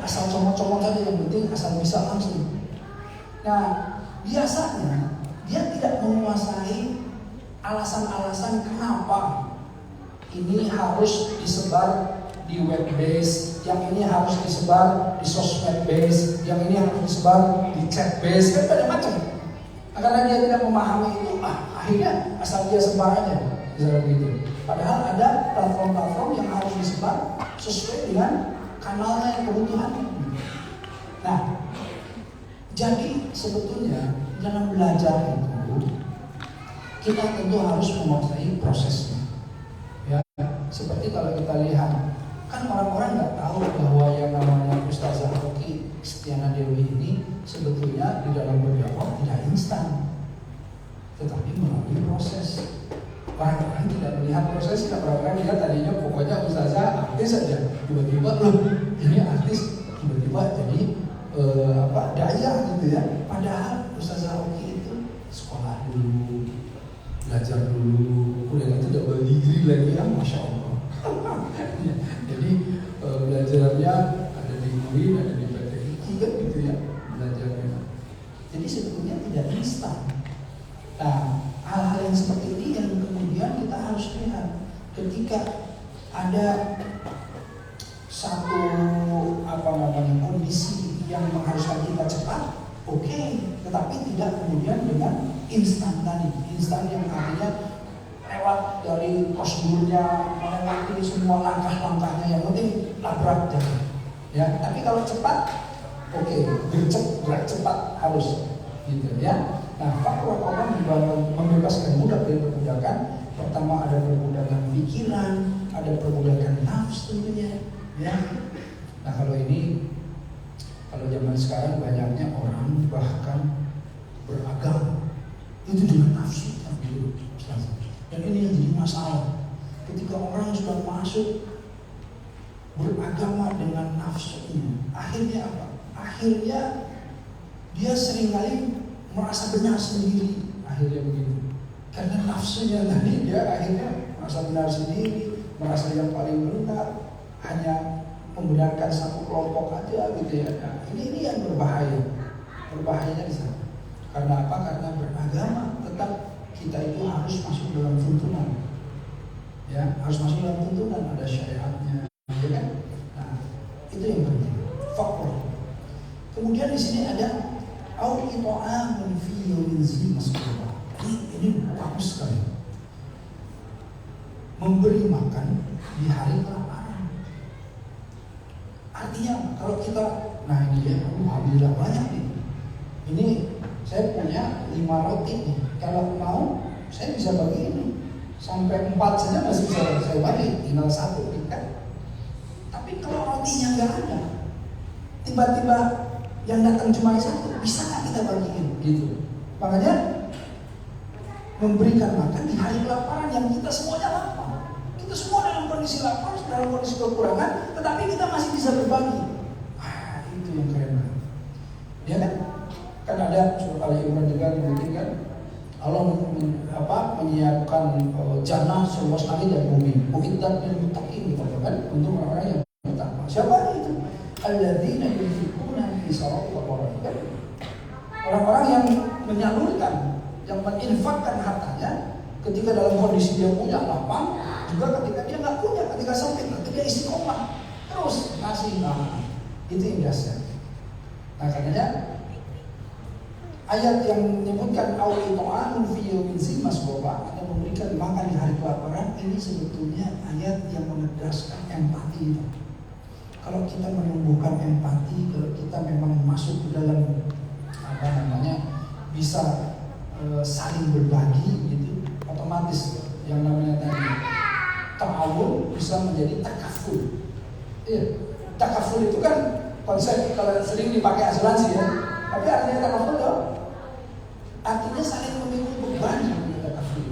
asal comot-comot saja, yang penting asal bisa langsung. Nah biasanya dia tidak menguasai alasan-alasan kenapa ini harus disebar di web base, yang ini harus disebar di sosmed base, yang ini harus disebar di chat base, kan pada macam. Karena dia tidak memahami itu, akhirnya asal dia sebar aja, misalnya begitu. Padahal ada platform-platform yang harus disebar sesuai dengan kanalnya yang kebutuhannya. Nah, jadi sebetulnya dalam belajar itu kita tentu harus menguasai prosesnya. Ya, seperti kalau kita lihat, kan orang-orang nggak tahu bahwa yang namanya Ustazah Oki Setiana Dewi ini sebetulnya di dalam berdakwah tidak instan, tetapi melalui proses. Orang-orang tidak melihat prosesnya, orang-orang lihat tadinya pokoknya Ustazah artis saja, tiba-tiba loh ini artis, tiba-tiba jadi daya gitu ya. Padahal Ustazah Oki itu sekolah dulu, belajar dulu, udah gitu double degree lagi ya, Masya Allah. Jadi belajarnya ada di UIN, ada di PTI gitu ya belajarnya. Jadi sebetulnya tidak instan. Nah, hal-hal yang seperti ini yang kemudian kita harus lihat ketika ada satu kondisi yang mengharuskan kita cepat, oke, tetapi tidak kemudian dengan instan tadi. Instan yang artinya lewat dari prosedurnya, melewati semua langkah-langkahnya, yang penting labrak jalan. Ya, tapi kalau cepat, oke, gerak cepat harus, gitu ya. Nah, faktor orang membebaskan budak dari perbudakan. Pertama ada perbudakan pikiran, ada perbudakan nafsu tentunya, ya. Nah kalau ini, kalau zaman sekarang banyaknya orang bahkan beragama itu dengan nafsu, dan ini yang jadi masalah. Ketika orang sudah masuk beragama dengan nafsunya, akhirnya apa? Akhirnya dia seringkali merasa benar sendiri, akhirnya begitu. Karena nafsunya tadi dia akhirnya merasa benar sendiri, merasa yang paling benar, hanya membenarkan satu kelompok aja gitu ya. Nah, ini yang berbahaya. Berbahayanya di sana. Karena apa? Karena beragama tetap kita itu harus masuk dalam tuntunan. Ya, harus masuk dalam tuntunan, ada syariatnya, ya kan? Nah, itu yang penting. Faktor. Kemudian di sini ada au it'amun fi yawmin zi masghura. Ini bagus sekali. Memberi makan di hari kelaparan. Artinya kalau kita, nah ini ya, alhamdulillah banyak nih. Ini saya punya 5 roti nih. Kalau mau saya bisa bagi ini sampai 4 saja masih bisa saya bagi, tinggal 1 kan. Tapi kalau rotinya nggak ada, tiba-tiba yang datang cuma 1, bisa nggak kita bagiin gitu. Makanya memberikan makan di hari kelaparan yang kita semuanya lapar. Kita semua dalam kondisi lapar, dalam kondisi kekurangan, tetapi kita masih bisa berbagi. Itu yang keren. Ya kan ada surah Al-Imran juga mungkin kan Allah menyiapkan jannah seluas langit dan bumi. Uiddat lil muttaqin gitu kan, untuk orang-orang yang bertakwa. Siapa itu? Alladzina yunfiquna fi sabilillah. Orang-orang yang menyalurkan, yang meninfakkan hartanya ketika dalam kondisi dia punya lapang, juga ketika dia nggak punya, ketika sempit, ketika dia istiqomah terus ngasih. Nah, itu yang biasa. Nah, karenanya ayat yang menyebutkan au it'amun fi yawmin zi masghura, atau memberikan makan di hari kelaparan, ini sebetulnya ayat yang menegaskan empati itu. Kalau kita menumbuhkan empati, kalau kita memang masuk ke dalam bisa saling berbagi gitu, otomatis yang namanya tadi ta'awun bisa menjadi takaful. Iya, takaful itu kan konsep kalau sering dipakai asuransi ya. Tapi artinya takaful loh, artinya saling memikul beban namanya takaful.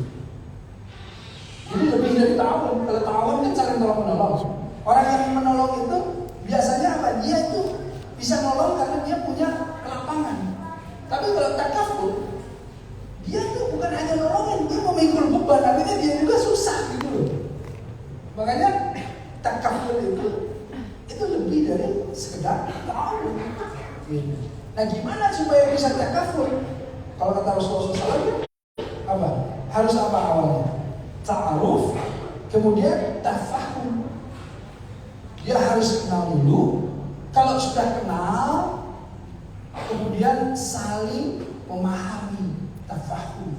Ini lebih dari ta'awun. Kalau ta'awun kan saling tolong menolong. Orang yang menolong itu biasanya apa? Dia itu bisa nolong karena dia punya kelapangan. Tapi kalau takaful, dia itu bukan hanya nolongin, dia memikul beban, artinya dia juga susah gitu loh. Makanya takaful itu lebih dari sekedar ta'awun. Nah, gimana supaya bisa takaful? Kalau kata Rasulullah SAW, apa? Harus apa awalnya? Ta'aruf, kemudian tafahum. Dia harus kenal dulu. Kalau sudah kenal, kemudian saling memahami, tafahum.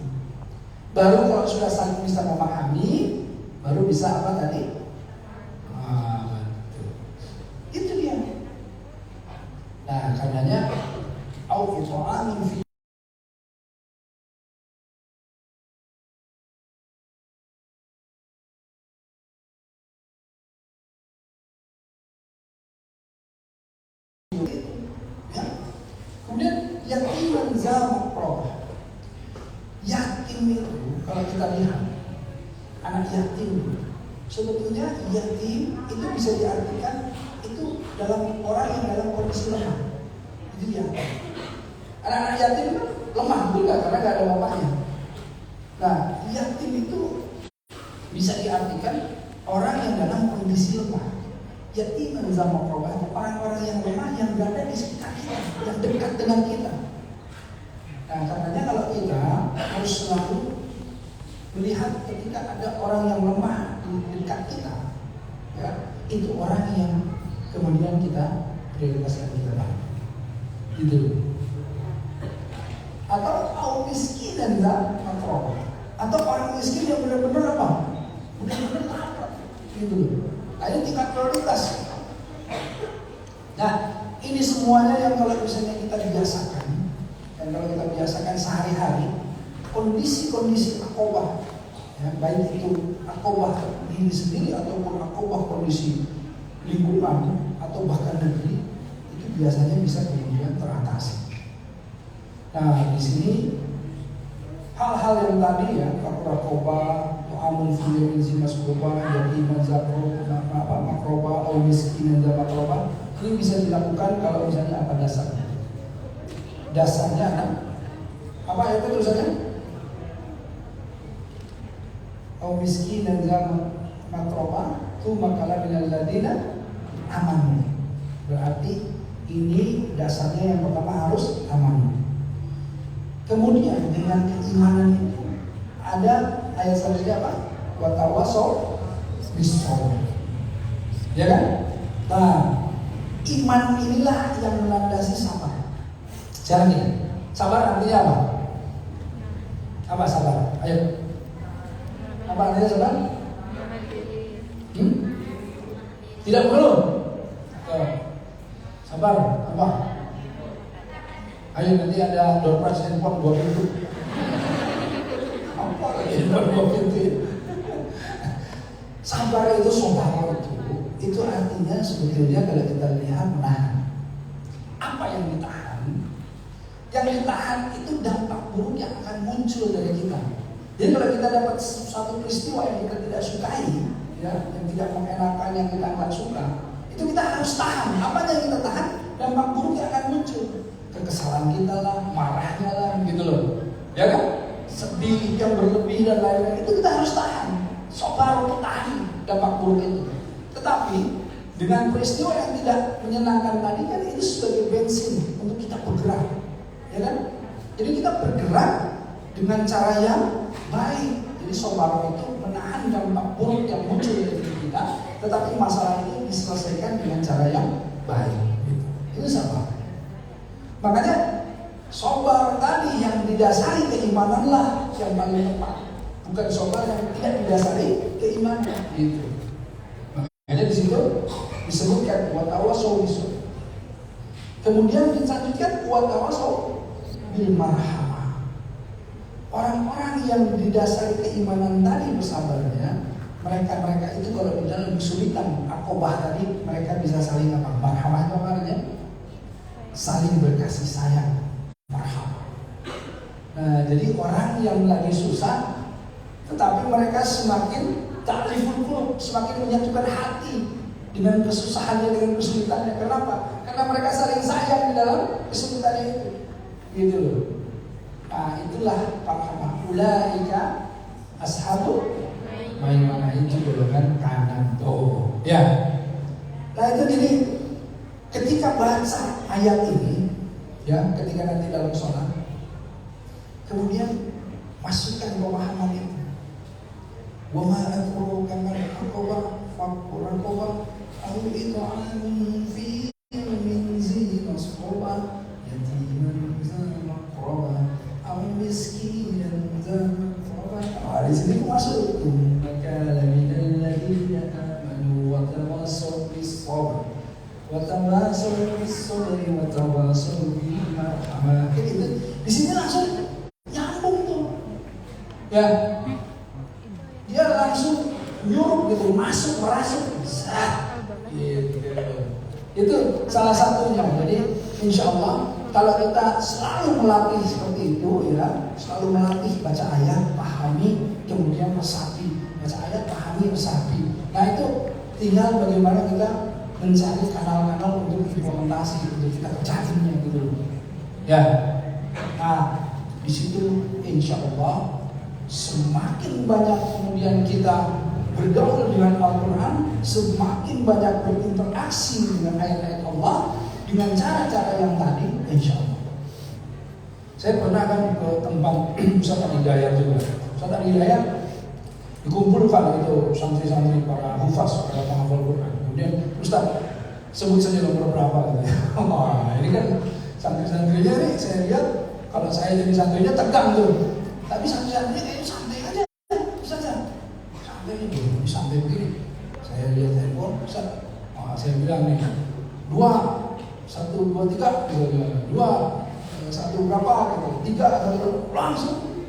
Baru kalau sudah saling bisa memahami, baru bisa apa tadi? Itu dia. Nah, karenanya au it'amun fi ya. Kemudian yatiman za maqrabah. Yatim itu kalau kita lihat anak yatim, sebetulnya yatim itu bisa diartikan itu dalam orang yang dalam kondisi lemah. Itu yatim. Anak-anak yatim kan lemah juga karena nggak ada bapaknya. Nah, yatim itu bisa diartikan orang yang dalam kondisi lemah. Yatim za maqrabah, orang-orang yang lemah yang berada di sekitar kita, yang dekat dengan kita. Nah, karenanya kalau kita harus selalu melihat ketika ada orang yang lemah di dekat kita, ya, itu orang yang kemudian kita prioritaskan kita bantu. Gitu. Atau au miskin dan maqrabah, atau orang miskin yang benar-benar apa? Benar-benar lapar. Gitu. Nah, ini tingkat prioritas. Nah, ini semuanya yang kalau misalnya kita biasakan, dan kalau kita biasakan sehari-hari, kondisi-kondisi akobah, ya, baik itu akobah diri sendiri ataupun akobah kondisi lingkungan atau bahkan negeri, itu biasanya bisa kemudian teratasi. Nah, di sini hal-hal yang tadi ya, akobah, amun fi yawmin zi masghura, yatiman za maqrabah, atau miskinan za maqrabah, ini bisa dilakukan kalau misalnya apa dasarnya? Dasarnya apa itu tulisannya? Au miskinan za maqrabah, tu makala minal ladina aman. Berarti ini dasarnya yang pertama harus aman. Kemudian dengan keimanan itu ada ayat selanjutnya apa? Wa tawassaw bis-sabr. Ya kan? Nah, iman inilah yang melandasi sabar. Sekarang ini, sabar artinya apa? Apa sabar? Ayo. Apa artinya sabar? Tidak perlu. Sabar, apa? Ayo nanti ada door prize handphone 2 pintu. Apa lagi handphone 2 pintu? Sabar itu sobar itu artinya sebetulnya kalau kita lihat menahan. Apa yang ditahan? Yang ditahan itu dampak buruk yang akan muncul dari kita. Jadi kalau kita dapat suatu peristiwa yang kita tidak sukai, ya, yang tidak mengenakan, yang kita nggak suka, itu kita harus tahan. Apa yang kita tahan? Dampak buruk yang akan muncul. Kekesalan kita lah, marahnya lah, gitu loh. Ya kan? Sedih yang berlebih dan lain-lain, itu kita harus tahan. Sabar untuk tahan dampak buruk itu. Tetapi dengan peristiwa yang tidak menyenangkan tadi kan itu sebagai bensin untuk kita bergerak, ya kan? Jadi kita bergerak dengan cara yang baik. Jadi sabar itu menahan dampak buruk yang muncul dari diri kita, tetapi masalah itu diselesaikan dengan cara yang baik. Itu sabar. Makanya sabar tadi yang didasari keimananlah yang paling tepat, bukan sabar yang tidak didasari keimanan. Gitu. Makanya di situ disebutkan wa tawassaw bis-sabr. Kemudian dilanjutkan wa tawassaw bil marhamah. Orang-orang yang didasari keimanan tadi bersabarnya, mereka itu kalau di dalam kesulitan akobah tadi, mereka bisa saling apa? Marhamah itu artinya saling berkasih sayang. Marhamah. Nah, jadi orang yang lagi susah, tetapi mereka semakin ta'riful qulub, semakin menyatukan hati dengan kesusahannya, dengan kesulitannya. Kenapa? Karena mereka saling sayang di dalam kesulitannya itu. Gitu loh. Nah, itulah marhamah. Ulaika ashabul maimanah, itu golongan kanan tuh. Ya. Nah, itu jadi ketika baca ayat ini, ya, ketika nanti dalam sholat, kemudian masukkan pemahaman itu. Wa ma adraka mal aqabah fakku raqabah aw it'amun fi min zi masqabah yatiman za maqrabah aw miskinan za maqrabah. Di sini masuk maka laminal ladina amanu wa tawassaw bis sabr wa tawassaw bis sabri wa tawassaw bil marhamah. Di sini langsung nyambung tuh. Ya. Dia langsung nyuruh gitu, masuk, merasuk, gitu. Itu salah satunya. Jadi insya Allah kalau kita selalu melatih seperti itu, ya, selalu melatih baca ayat, pahami, kemudian resapi, baca ayat, pahami, resapi. Nah itu tinggal bagaimana kita mencari kanal-kanal untuk implementasi, untuk kita kecapinya gitu. Ya, nah di situ insya Allah semakin banyak kemudian kita bergaul dengan Al-Quran, semakin banyak berinteraksi dengan ayat-ayat Allah dengan cara-cara yang tadi, insya Allah. Saya pernah kan ke tempat Ustaz Hidayat juga. Ustaz Hidayat dikumpulkan itu santri-santri para hufaz, para penghafal Quran. Kemudian Ustaz sebut saja nomor berapa gitu. Wah, ini kan santri-santrinya nih, saya lihat kalau saya jadi santrinya tegang tuh. Tapi santai-santainya kayaknya santai aja, Ustaz. Santai ini, santai begini. Saya lihat handphone, Ustaz. Saya bilang nih, 2, 1, 2, 3, 2, 1 berapa, 3, 1, langsung.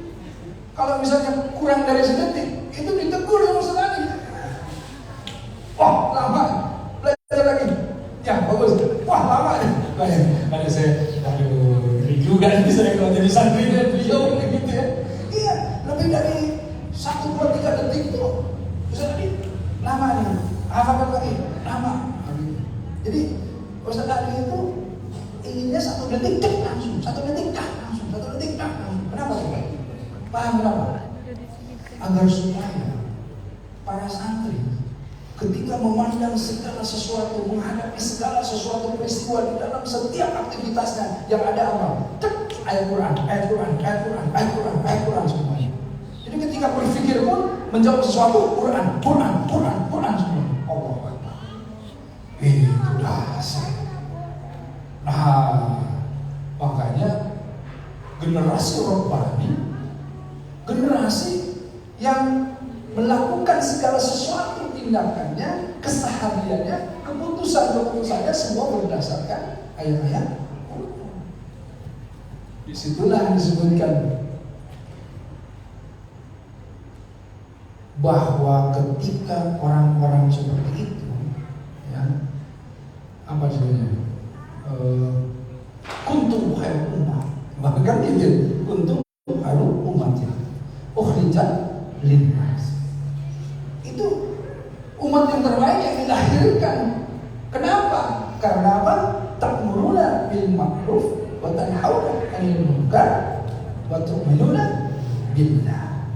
Kalau misalnya kurang dari sedetik, itu ditegur sama Ustaz tadi. Wah, lama. Belajar lagi. Ya, bagus. Wah, lama nih. Kayak saya, aduh, ini juga nih saya kalau jadi santri beliau gitu ya. Iya, lebih dari 1, 2, 3 detik itu Ustaz tadi lama nih, hafal lagi lama. Jadi Ustaz tadi itu inginnya 1 detik langsung, 1 detik langsung, 1 detik langsung. Kenapa sih? Paham kenapa? Agar supaya para santri ketika memandang segala sesuatu, menghadapi segala sesuatu peristiwa di dalam setiap aktivitasnya yang ada apa? Ayat Quran, ayat Quran, ayat Quran, ayat Quran, ayat Quran semuanya. Jadi ketika berpikir pun menjawab sesuatu Quran, Quran, Quran, Quran semua. Allah Akbar. Itu dahsyat. Nah, makanya generasi Rabbani, generasi yang melakukan segala sesuatu tindakannya, kesehariannya, keputusan-keputusannya semua berdasarkan ayat-ayat. Disitulah disebutkan bahwa ketika orang-orang seperti itu, ya, apa sebenarnya? Kuntum khair ummah, bahkan itu kuntum khairu ummatin ukhrijat linnas. Itu umat yang terbaik yang dilahirkan. Kenapa? Karena apa? Ta'muruna bil ma'ruf wa tanhauna 'anil munkar wa tu'minuna billah.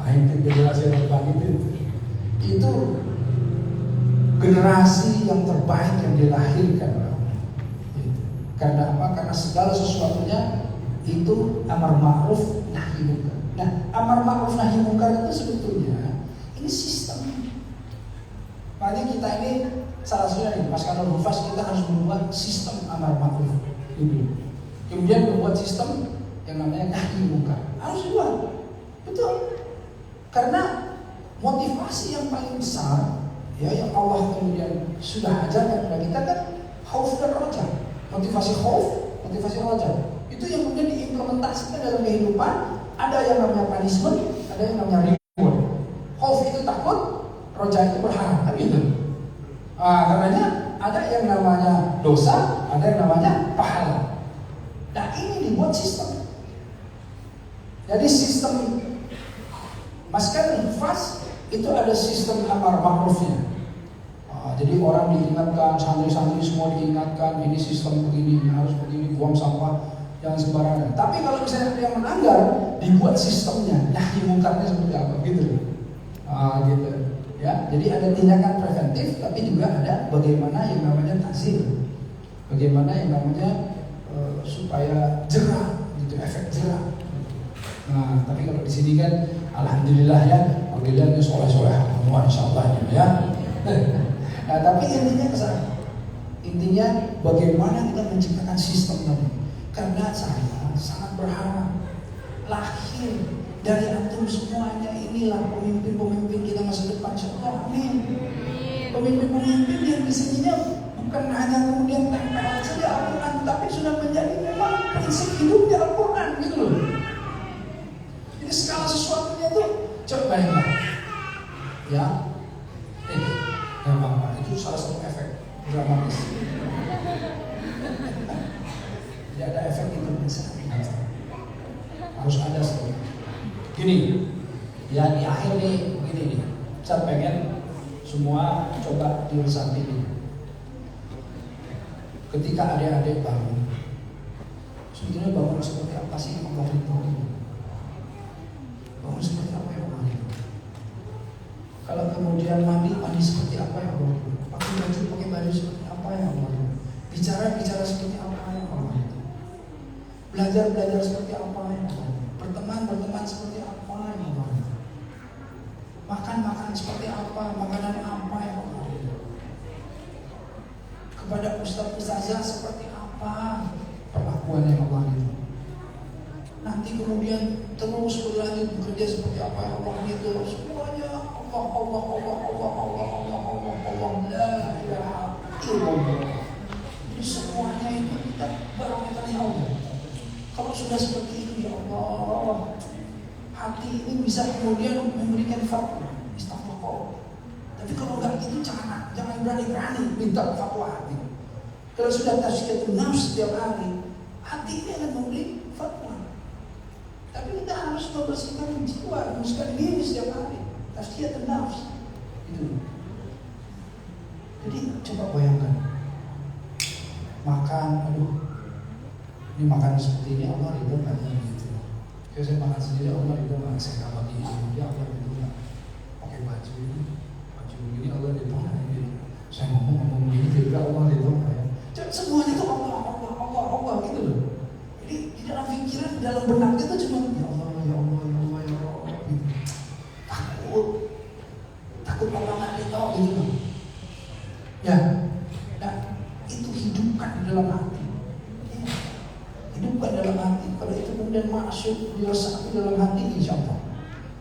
Itu generasi Rabbani itu generasi yang terbaik yang dilahirkan. Karena apa? Karena segala sesuatunya itu amar ma'ruf nahi munkar. Nah, amar ma'ruf nahi munkar itu sebetulnya ini sistem. Makanya kita ini salah satunya nih, Mas Kanul Hufaz, kita harus membuat sistem amar ma'ruf dulu. Kemudian membuat sistem yang namanya nahi munkar. Harus dibuat. Betul. Karena motivasi yang paling besar ya yang Allah kemudian sudah ajarkan kepada kita kan khauf dan raja. Motivasi khauf, motivasi raja. Itu yang kemudian diimplementasikan dalam kehidupan. Ada yang namanya punishment, ada yang namanya reward. Khauf itu takut, raja itu berharap, kan gitu. Karenanya ada yang namanya dosa, ada yang namanya pahala. Nah, ini dibuat sistem. Jadi sistem Mas Kanul Hufaz itu ada sistem amar ma'rufnya. Jadi orang diingatkan, santri-santri semua diingatkan, ini sistem begini, harus begini, buang sampah jangan sembarangan. Tapi kalau misalnya ada yang melanggar, dibuat sistemnya, nahi mungkarnya seperti apa, gitu. Gitu. Ya, jadi ada tindakan preventif, tapi juga ada bagaimana yang namanya ta'zir, bagaimana yang namanya supaya jerah, gitu, efek jerah. Nah, tapi kalau di sini kan, alhamdulillah ya, panggilannya soleh-soleh, semua insyaallah ya. Nah, tapi intinya kesana. Intinya bagaimana kita menciptakan sistem tadi. Karena saya sangat berharap lahir dari antum semuanya inilah pemimpin-pemimpin kita masa depan. Insyaallah, amin. Pemimpin-pemimpin yang di sininya bukan hanya kemudian tempel saja Al-Quran, tapi sudah menjadi memang prinsip hidupnya Al-Quran, gitu loh. Jadi segala sesuatunya tuh coba bayangkan, ya. Gak apa-apa, itu salah satu efek dramatis. Tidak ada efek intervensi. Harus ada sebenarnya. Gini, ya di akhir nih, begini nih. Saya pengen semua coba diresapi ini. Ketika adik-adik bangun, sebetulnya bangun seperti apa sih yang Allah ridhoi? Bangun seperti apa yang Allah ridhoi? Kalau kemudian mandi seperti apa yang Allah ridhoi? Pakai baju seperti apa yang Allah ridhoi? Bicara seperti apa yang Allah ridhoi? Belajar seperti apa yang Allah ridhoi? Berteman seperti apa yang Allah ridhoi? Makan seperti apa, makanan apa yang Allah ridhoi? Kepada ustaz-ustazah seperti apa perlakuan yang Allah ridhoi? Nanti kemudian terus berlanjut bekerja seperti apa yang Allah ridhoi? Semuanya Allah, la ilaha illallah. Jadi semuanya itu kita barangkali Allah. Kalau sudah seperti itu, ya Allah, hati ini bisa kemudian memberikan fatwa, istighfar. Tapi kalau enggak gitu jangan berani-berani minta fatwa hati. Kalau sudah tazkiyatun nafs setiap hari, hati ini akan memberi fatwa. Tapi kita harus membersihkan jiwa, membersihkan diri setiap hari. Tazkiyatun nafs itu. Jadi coba bayangkan makan, ini makanan seperti ini Allah ridho nggak gitu. Kalau saya makan sendiri Allah ridho nggak, saya kalau di dia Allah ridho nggak pakai baju ini Ini Allah ditolak ini. Saya ngomong gini juga Allah ditolak ya. Semuanya itu Allah gitu loh. Jadi di dalam pikiran, di dalam benak itu cuma ya Allah gitu. Takut Allah nggak ditolak gitu. Ya, nah itu hidupkan di dalam hati. Ya. Hidupkan dalam hati. Kalau itu kemudian masuk diresapi dalam hati,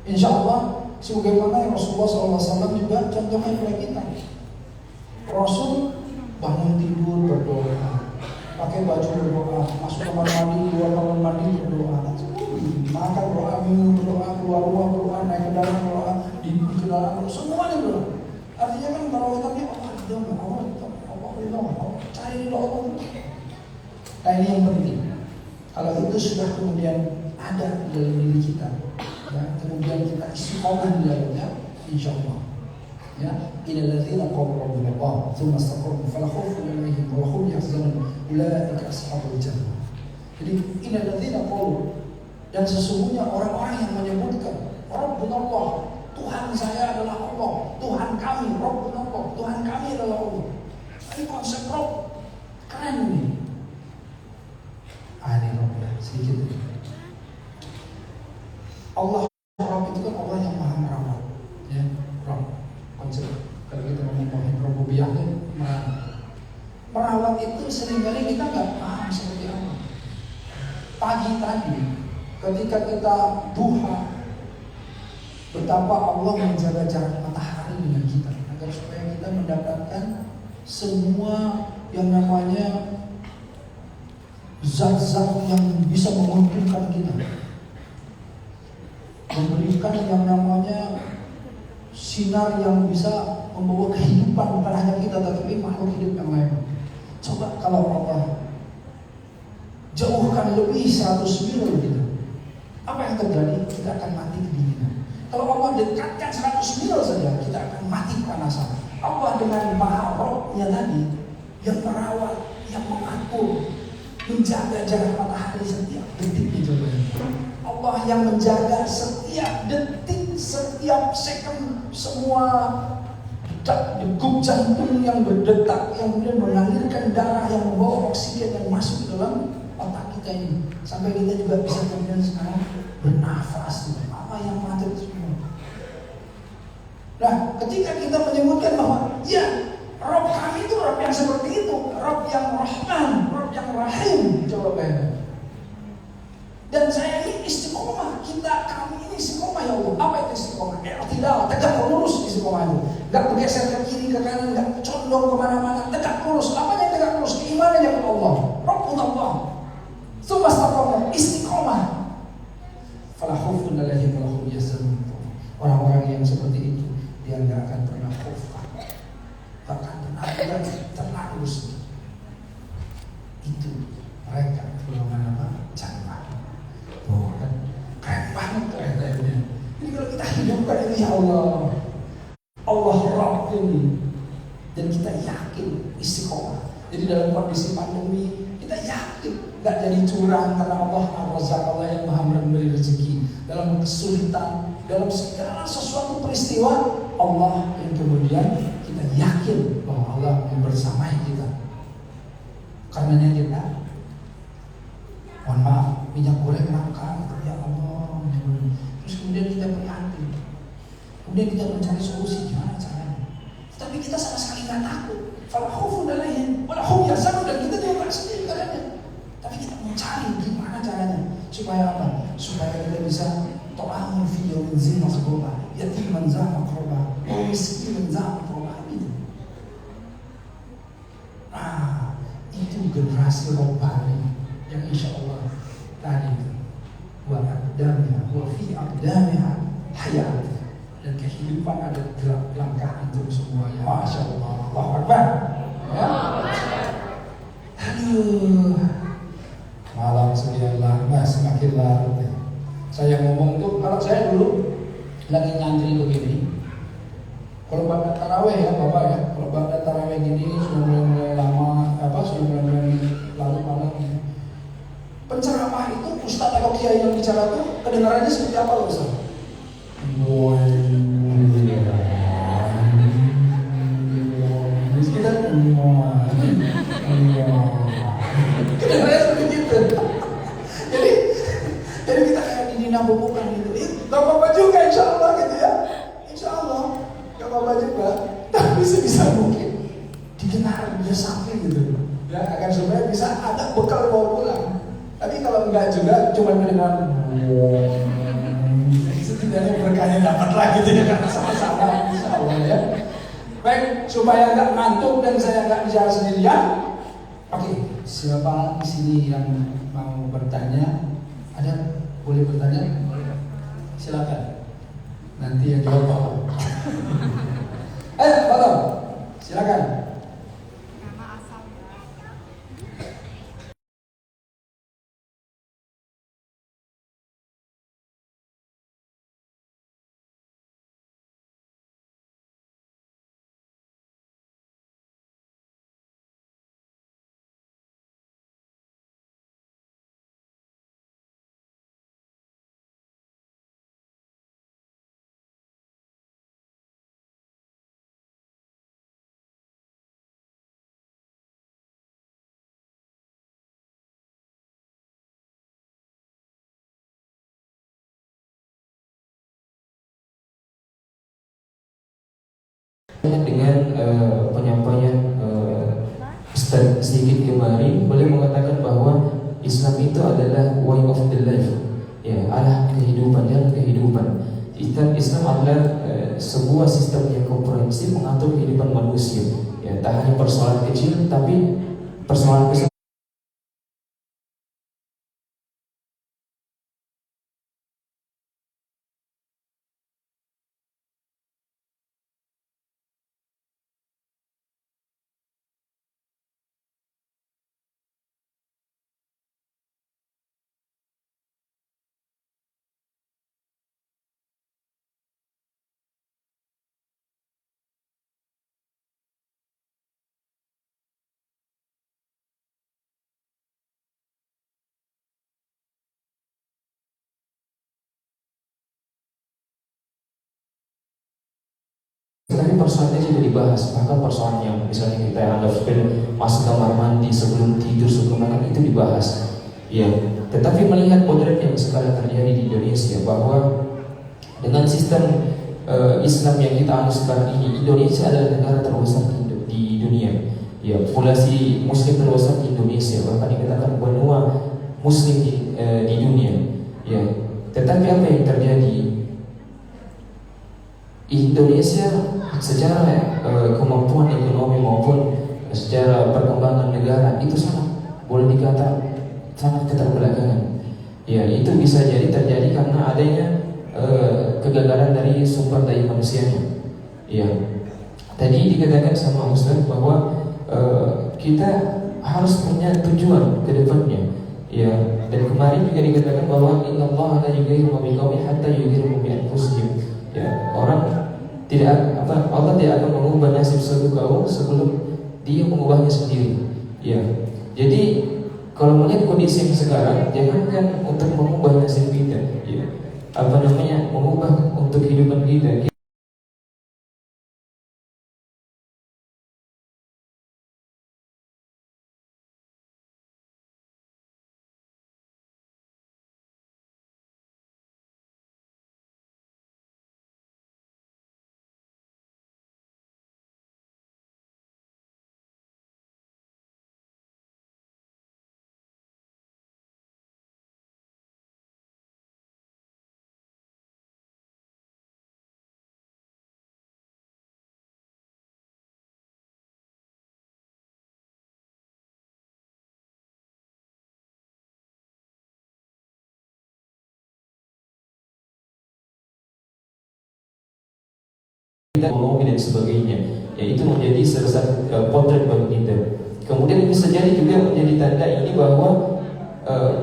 insya Allah sebagaimana Rasulullah SAW juga contohnya kepada kita. Rasul bangun tidur berdoa, pakai baju berdoa, masuk kamar mandi, keluar kamar mandi berdoa, makan berdoa, minum berdoa, keluar rumah berdoa, naik kendaraan berdoa, di kendaraan berdoa, semuanya berdoa. Artinya kan kalau kita ini Allah cari ridho Allah. Nah ini yang penting. Kalau itu sudah kemudian ada di dalam diri kita, ya, kemudian kita istiqomah di dalamnya, insya Allah. Ya, innal ladzina qalu rabbuna Allah tsumma istaqamu fala khaufun 'alaihim wa la hum yahzanun ulaika ashabul jannah. Jadi innal ladzina qalu, dan sesungguhnya orang-orang yang menyebutkan Rabbuna Allah, Tuhan saya adalah Allah, Tuhan kami, Rabbuna Allah, Tuhan kami adalah Allah. Ini konsep Rabb keren nih. Ini Rabb ya, sedikit. Allah Rabb itu kan Allah yang maha merawat, ya, Rabb. Konsep kalau kita ngomong rububiyahnya merawat itu seringkali kita nggak paham seperti apa. Pagi tadi ketika kita duha, betapa Allah menjaga jarak matahari dengan kita agar supaya kita mendapatkan semua yang namanya zat-zat yang bisa menguntungkan kita, memberikan yang namanya sinar yang bisa membawa kehidupan bukan hanya kita tetapi makhluk hidup yang lain. Coba kalau Allah jauhkan lebih 100 mil gitu, apa yang terjadi? Kita akan mati kedinginan. Kalau Allah dekatkan 100 mil saja, kita akan mati kepanasan. Allah dengan maha Rabb-nya tadi yang merawat, yang mengatur, menjaga jarak matahari setiap detiknya. Coba Allah yang menjaga setiap detik, setiap second, semua degup jantung yang berdetak, yang kemudian mengalirkan darah, yang membawa oksigen yang masuk ke dalam otak kita ini, sampai kita juga bisa kemudian sekarang bernafas. Apa yang mengatur itu semua? Nah, ketika kita menyebutkan bahwa ya Rabb kami itu Rabb yang seperti itu, Rabb yang Rahman, Rabb yang Rahim, coba bayangkan. Dan saya ini istiqomah, kami ini istiqomah ya Allah. Apa itu istiqomah? Tidak, tegak lurus istiqomah itu. Gak bergeser ke kiri ke kanan, gak condong kemana-mana, tegak lurus. Apa yang tegak lurus? Keimanannya kepada Allah, Rabbun Allah. Tsumma istaqamu, istiqomah. Fala khaufun 'alaihim wa la hum yahzanun. Orang-orang yang seperti itu dia gak akan pernah khauf, gak akan pernah tenang lurus. Itu mereka golongan apa? Jannah. Oh kan keren banget kayaknya. Ini kalau kita hidupkan ini ya Allah Rabb ini, dan kita yakin istiqomah. Jadi dalam kondisi pandemi kita yakin gak jadi curang karena Allah Ar-Razzaq, Allah yang maha memberi rezeki. Dalam kesulitan, dalam segala sesuatu peristiwa, Allah yang kemudian kita yakin bahwa Allah yang bersamai kita. Karenanya kita, mohon maaf, minyak goreng langka, ya Allah. Terus kemudian kita prihatin, kemudian kita mencari solusi gimana caranya. Tapi kita sama sekali nggak takut. Fala khaufun 'alaihim wa la hum yahzanun, dan kita juga nggak sendiri caranya. Tapi kita mencari gimana caranya supaya apa? Supaya kita bisa ta'amul fi yawmin zi masghura, yatiman za maqraba, wa miskinan za maqraba. Nah, itu generasi robbani yang insya Allah tadi wa aqdamiha wa fi aqdamiha hayat, dan kehidupan ada di langkah itu semuanya. Masya Allah, Allahu Akbar. Ya. Aduh, malam sudah lama, semakin larut. Saya ngomong tuh, kalau saya dulu lagi ngantri begini, kalau pada taraweh ya Bapak ya, kalau pada taraweh gini sudah mulai lama, sudah mulai larut malam ini. Penceramah itu Ustadz atau Kiai yang bicara tuh kedengarannya seperti apa loh Ustadz? Nina bukan gitu. Gak apa-apa juga insya Allah gitu ya. Insya Allah gak apa-apa juga. Tapi sebisa mungkin didengar dia sampai gitu. Ya agar supaya bisa ada bekal bawa pulang. Tapi kalau enggak juga cuma mendengar setidaknya berkahnya dapat lagi gitu ya, karena sama-sama insya Allah ya. Baik, supaya enggak ngantuk dan saya enggak bicara sendirian. Oke, siapa di sini yang mau bertanya? Ada? Boleh bertanya? Silakan. Nanti yang jawab Pak. Pak, silakan. Dengan penyampaian Ustaz sedikit kemarin, beliau mengatakan bahwa Islam itu adalah way of the life, ya, arah kehidupan, jalan kehidupan. Islam adalah sebuah sistem yang komprehensif mengatur kehidupan manusia, ya, tak hanya persoalan kecil tapi persoalan besar. Tapi persoalannya sudah dibahas, bahkan persoalan yang misalnya kita anggap masuk kamar mandi sebelum tidur, sebelum makan, itu dibahas. Ya, tetapi melihat potret yang sekarang terjadi di Indonesia, bahwa dengan sistem Islam yang kita anut sekarang ini, Indonesia adalah negara terbesar di dunia. Ya, populasi Muslim terbesar di Indonesia, bahkan dikatakan benua Muslim di dunia. Ya, tetapi apa yang terjadi? Indonesia secara kemampuan ekonomi maupun secara perkembangan negara itu boleh dikata sangat keterbelakangan. Ya, itu bisa jadi terjadi karena adanya kegagalan dari sumber daya manusianya. Ya, tadi dikatakan sama Ustaz bahwa kita harus punya tujuan ke depannya. Ya, dan kemarin juga dikatakan bahwa innallaha la yughayyiru ma biqaumin hatta yughayyiru bi anfusihim. Ya, Allah tidak akan mengubah nasib suatu kaum sebelum dia mengubahnya sendiri. Ya, jadi kalau melihat kondisi yang sekarang, jangankan untuk mengubah nasib kita, ya, mengubah untuk kehidupan kita. Ekonomi dan sebagainya, ya, itu menjadi salah satu potret bagi kita. Kemudian bisa jadi juga menjadi tanda ini bahwa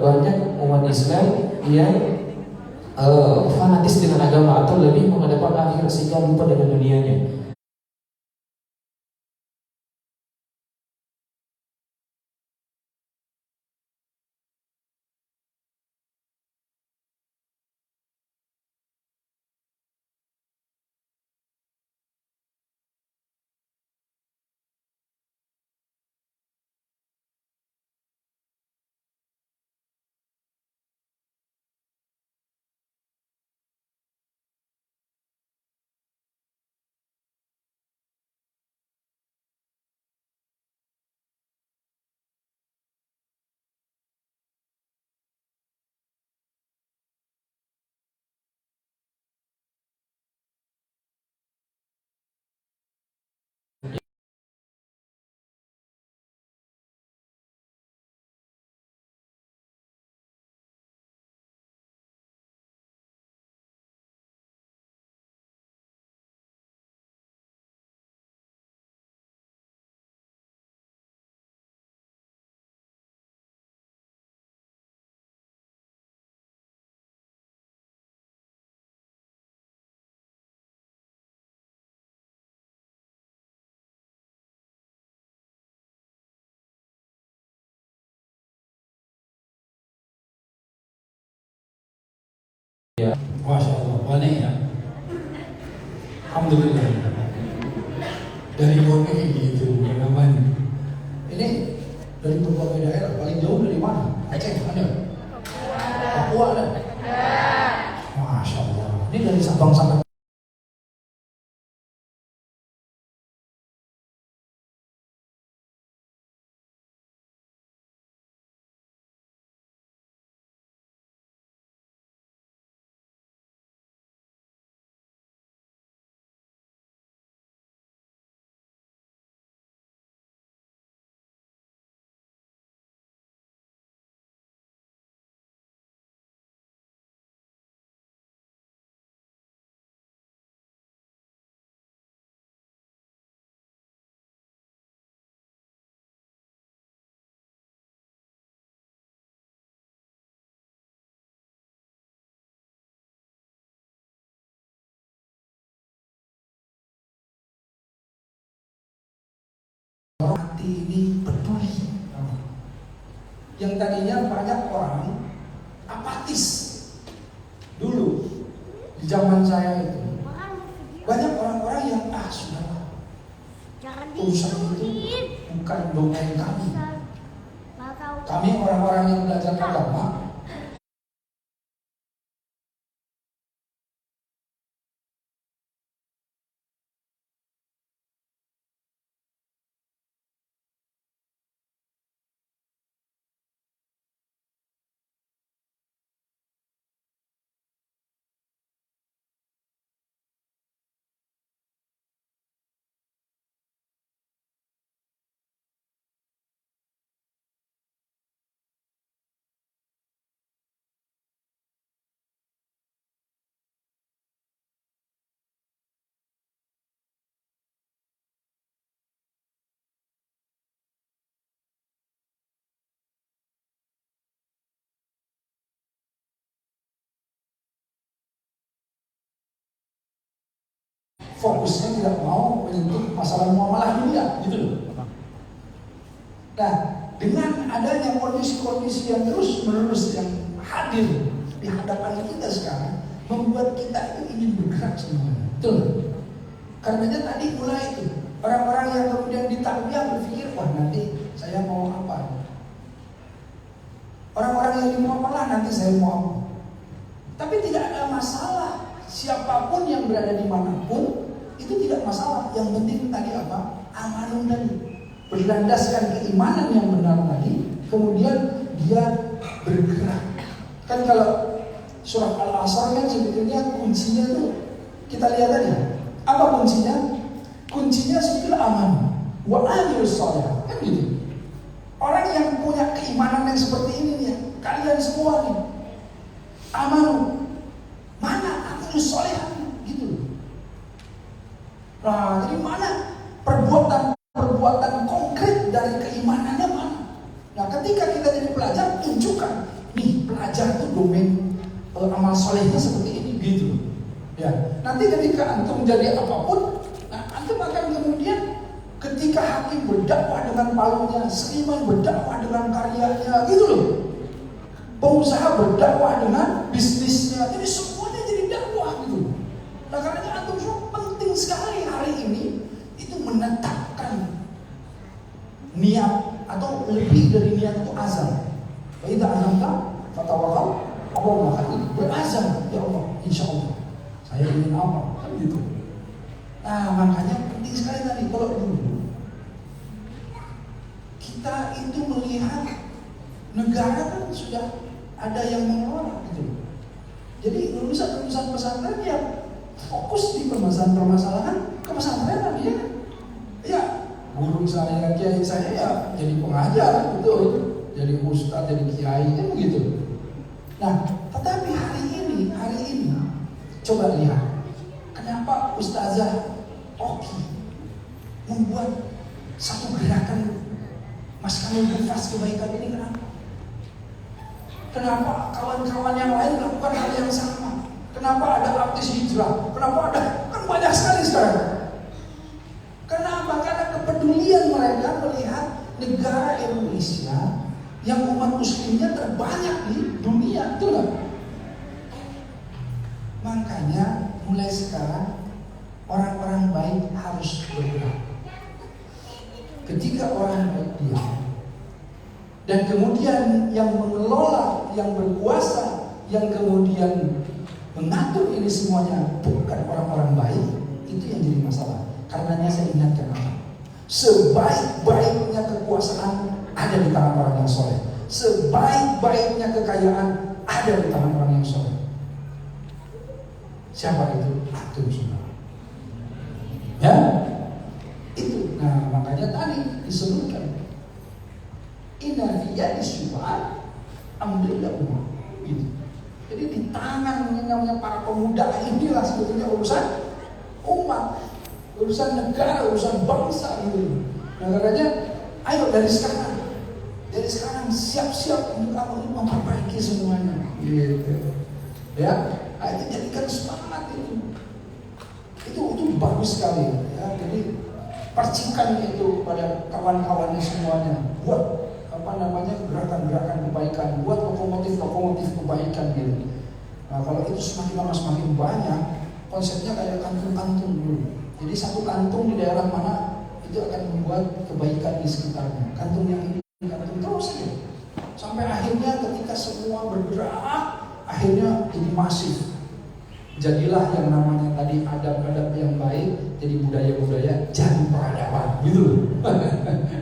banyak umat Islam yang fanatis dengan agama atau lebih menghadapkan akhir sehingga lupa dengan dunianya. Ya. Masya Allah, banyak ya. Alhamdulillah. Dari Bone gitu namanya. Ini dari berbagai daerah, paling jauh dari mana? Aceh ada? Papua ada? Masya Allah. Ini dari Sabang sampai hati ini peduli. Yang tadinya banyak orang apatis dulu di zaman saya itu, banyak orang-orang yang sudah urusan itu bukan domain kami. Kami orang-orang yang belajar agama fokusnya tidak mau menyentuh masalah muamalah dunia, gitu loh. Nah, dengan adanya kondisi-kondisi yang terus-menerus yang hadir di hadapan kita sekarang, membuat kita itu ingin bergerak semuanya. Betul. Karenanya tadi mulai itu orang-orang yang kemudian ditarbiyah berpikir, wah nanti saya mau apa? Orang-orang yang di muamalah nanti saya mau apa? Tapi tidak ada masalah. Siapapun yang berada di manapun itu tidak masalah. Yang penting tadi apa? Amanun tadi, berlandaskan keimanan yang benar tadi, kemudian dia bergerak. Kan kalau surah Al-Asr kan sebetulnya kuncinya itu kita lihat tadi. Apa kuncinya? Kuncinya sebetulnya aman. Wa amilus sholih. Kan gitu. Orang yang punya keimanan yang seperti ini nih, kalian semua nih, amanu. Mana amilus sholih? Gitu. Nah, jadi mana perbuatan konkret dari keimanannya mana? Nah, ketika kita jadi pelajar, tunjukkan nih pelajar itu domain amal solehnya seperti ini, gitu. Ya, nanti ketika antum jadi apapun, nah antum akan kemudian ketika hakim berdakwah dengan palunya, seniman berdakwah dengan karyanya, gitu loh. Pengusaha berdakwah dengan bisnisnya, jadi semuanya jadi dakwah, gitu. Nah, karena antum semua penting sekali hari ini itu menetapkan niat atau lebih dari niat itu azam. Wa idza azamta fatawakkal Allah akan berazam, ya Allah, insya Allah saya ingin apa, kan gitu. Nah, makanya penting sekali tadi kalau dulu kita itu melihat negara kan sudah ada yang mengelola, gitu. Jadi lulusan pesantren ya fokus di permasalahan kepesantrenan, ya. Ya, guru saya, kiai saya ya jadi pengajar, betul. Jadi ustadz, jadi kiai, kan begitu. Nah, tetapi hari ini coba lihat kenapa Ustazah Oki membuat satu gerakan Mas Kamil Bufas kebaikan ini, kenapa? Kenapa kawan-kawan yang lain melakukan hal yang sama? Kenapa ada artis hijrah? Kenapa ada? Kan banyak sekali sekarang. Kenapa? Karena kepedulian mereka melihat negara Indonesia yang umat muslimnya terbanyak di dunia, betul nggak? Makanya mulai sekarang orang-orang baik harus bergerak. Ketika orang baik diam, dan kemudian yang mengelola, yang berkuasa, yang kemudian mengatur ini semuanya bukan orang-orang baik, itu yang jadi masalah. Karenanya saya ingatkan apa? Sebaik-baiknya kekuasaan ada di tangan orang yang soleh. Sebaik-baiknya kekayaan ada di tangan orang yang soleh. Siapa itu? Antum semua. Ya? Itu. Nah, makanya tadi disebutkan inna fi yadi syubhat amrillah umma. Gitu. Jadi di tangan yang namanya para pemuda inilah sebetulnya urusan umat, urusan negara, urusan bangsa gitu. Nah, katanya ayo dari sekarang siap-siap untuk kamu memperbaiki semuanya. Gitu. Ya, itu jadikan semangat itu. Itu bagus sekali ya. Jadi percikan itu pada kawan-kawannya semuanya. Buat gerakan-gerakan kebaikan, buat lokomotif kebaikan gitu. Nah, kalau itu semakin lama semakin banyak, konsepnya kayak kantung-kantung dulu. Jadi satu kantung di daerah mana itu akan membuat kebaikan di sekitarnya. Kantung yang ini, kantung terus saja. Sampai akhirnya ketika semua bergerak, akhirnya jadi masif. Jadilah yang namanya tadi adab-adab yang baik, jadi budaya-budaya, jadi peradaban, gitu.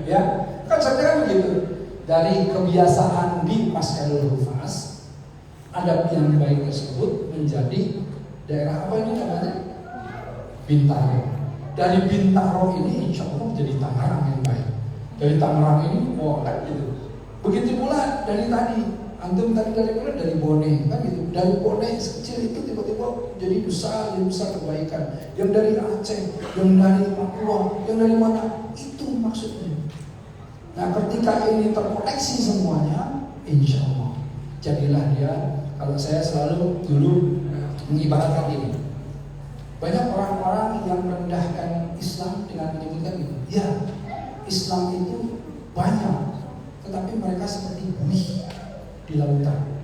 Ya, kan saya begitu. Dari kebiasaan di Masjidil Hufaz, adab yang baik tersebut menjadi daerah apa ini namanya? Bintaro. Dari Bintaro ini insya Allah jadi Tangerang yang baik. Dari Tangerang ini, kan gitu. Begitu pula dari tadi, antum tadi dari Bone, kan gitu. Dari Bone kecil itu tiba-tiba jadi besar kebaikan. Yang dari Aceh, yang dari Papua, yang dari mana? Itu maksudnya. Nah, ketika ini terkoneksi semuanya, insya Allah jadilah dia. Kalau saya selalu dulu mengibaratkan ini, banyak orang-orang yang merendahkan Islam dengan menyebutkan ini. Ya, Islam itu banyak, tetapi mereka seperti buih di lautan,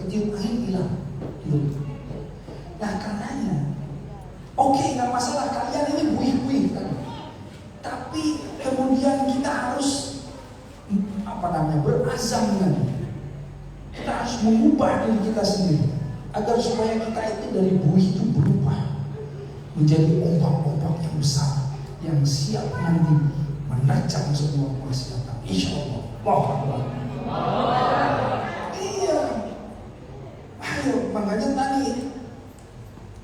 ketiup air hilang di laut. Nah, karenanya, oke, nggak masalah kalian ini buih-buih kan. Tapi kemudian kita harus berazam lagi. Kita harus mengubah diri kita sendiri agar supaya kita itu dari buih itu berubah menjadi ombak-ombak yang besar yang siap nanti menerjang semua kemaksiatan. Insya Allah. Iya. Ayo, makanya tadi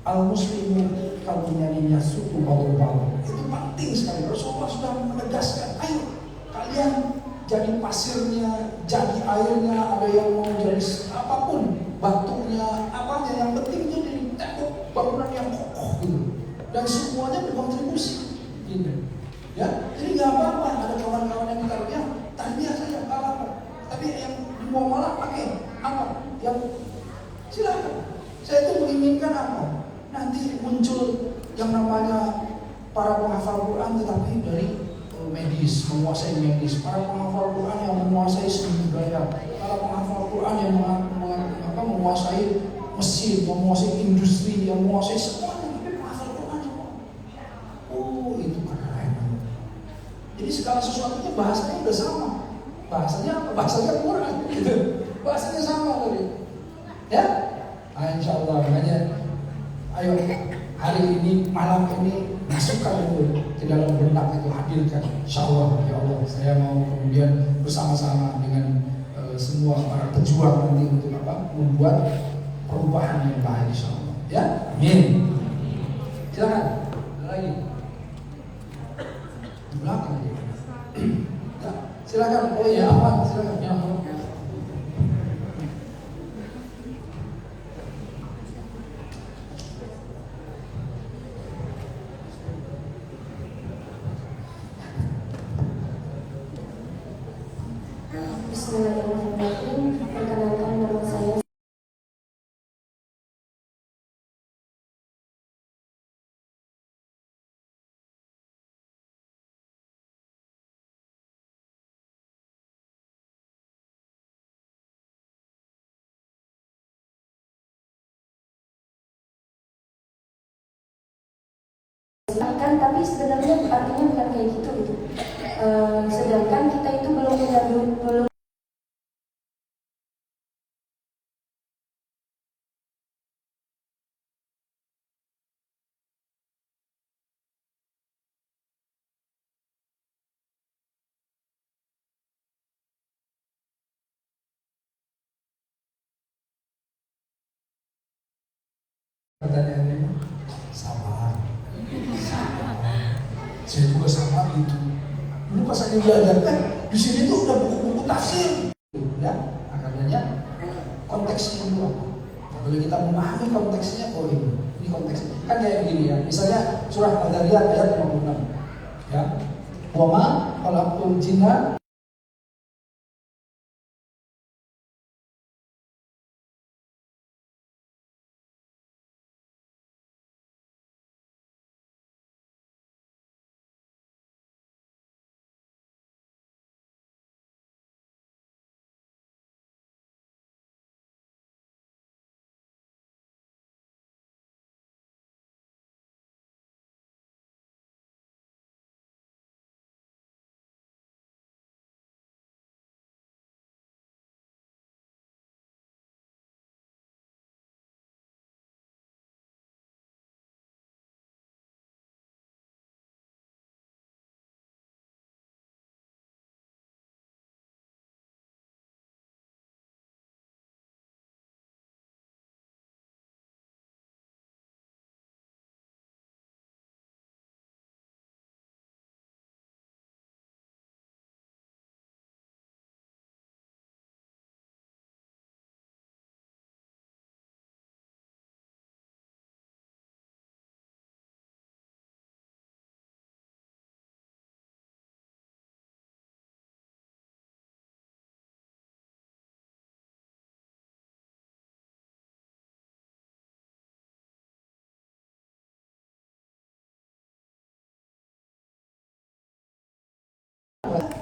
al-muslimu kalau nyarinya suku bau-bau itu penting sekali. Rasulullah sudah menegaskan, ayo kalian jadi pasirnya, jadi airnya, ada yang mau jadi apapun, batunya, apanya, yang penting itu jadi tembok bangunan yang kokoh gitu. Dan semuanya berkontribusi gitu. Ya, jadi nggak apa-apa ada kawan-kawan yang tarbiyah saja nggak apa-apa. Tapi yang mau malah pakai apa? Yang silakan. Saya itu menginginkan apa? Nanti muncul yang namanya para penghafal Quran tetapi dari medis, menguasai medis, para penghafal Quran yang menguasai seni budaya, para penghafal Quran yang menguasai mesin, menguasai industri, yang menguasai semuanya, tapi penghafal Quran semua. Oh, itu keren. Jadi segala sesuatunya bahasanya udah sama. Bahasanya apa? Bahasanya Quran gitu. Bahasanya sama tadi. Ya? Insya Allah, makanya ayo hari ini, malam ini masukkan itu ke dalam benak itu, hadirkan. Insya Allah, ya Allah, saya mau kemudian bersama-sama dengan semua para pejuang nanti untuk membuat perubahan yang baik, insya Allah. Ya, amin. Silakan, ada lagi. Di belakang. Ya, silakan. Oh ya, apa? Silakan. Ya, apa? Bismillahirrahmanirrahim. Perkenalkan nama saya tapi sebenarnya artinya bukan kayak gitu gitu. Sedangkan kita itu belum punya belum Pertanyaannya sama. Saya juga sama gitu. Dulu pas saya diajarkan di sini tuh udah buku-buku tafsir, ya. Makanya konteksnya dulu apa? Kalau kita memahami konteksnya, oh ini konteksnya. Kan kayak begini ya. Misalnya surah Al-Zariyat ayat 56, ya. Wa ma khalaqtul jinna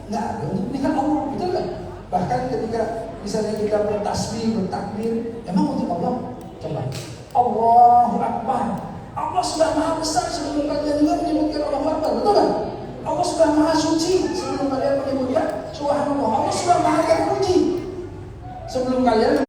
nggak ada, ini kan Allah, betul kan? Bahkan ketika misalnya kita bertasbih, bertakbir, emang untuk Allah? Coba, Allahu Akbar. Allah sudah maha besar sebelum kalian juga menyebutkan Allahu Akbar, betul kan? Allah sudah maha suci sebelum kalian menyebutkan Subhanallah. Allah sudah maha terpuji sebelum kalian.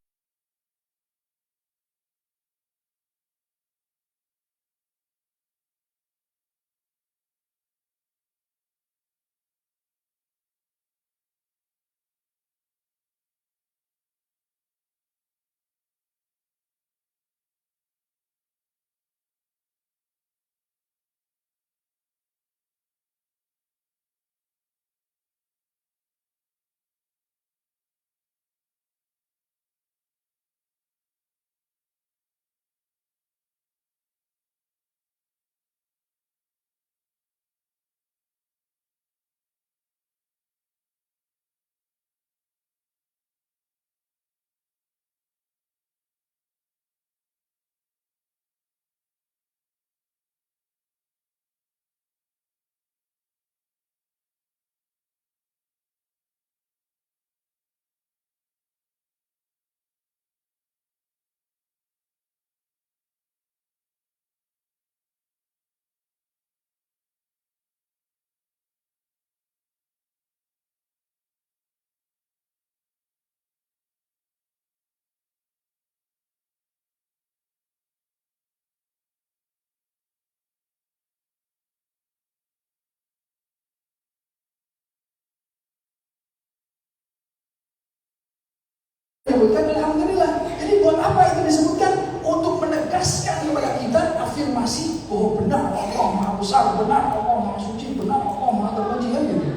Disebutkan alhamdulillah. Jadi buat apa itu disebutkan? Untuk menegaskan kepada kita afirmasi bahwa benar Allah Maha Besar, benar Allah Maha Suci, benar Allah Maha Terpuji, kan gitu.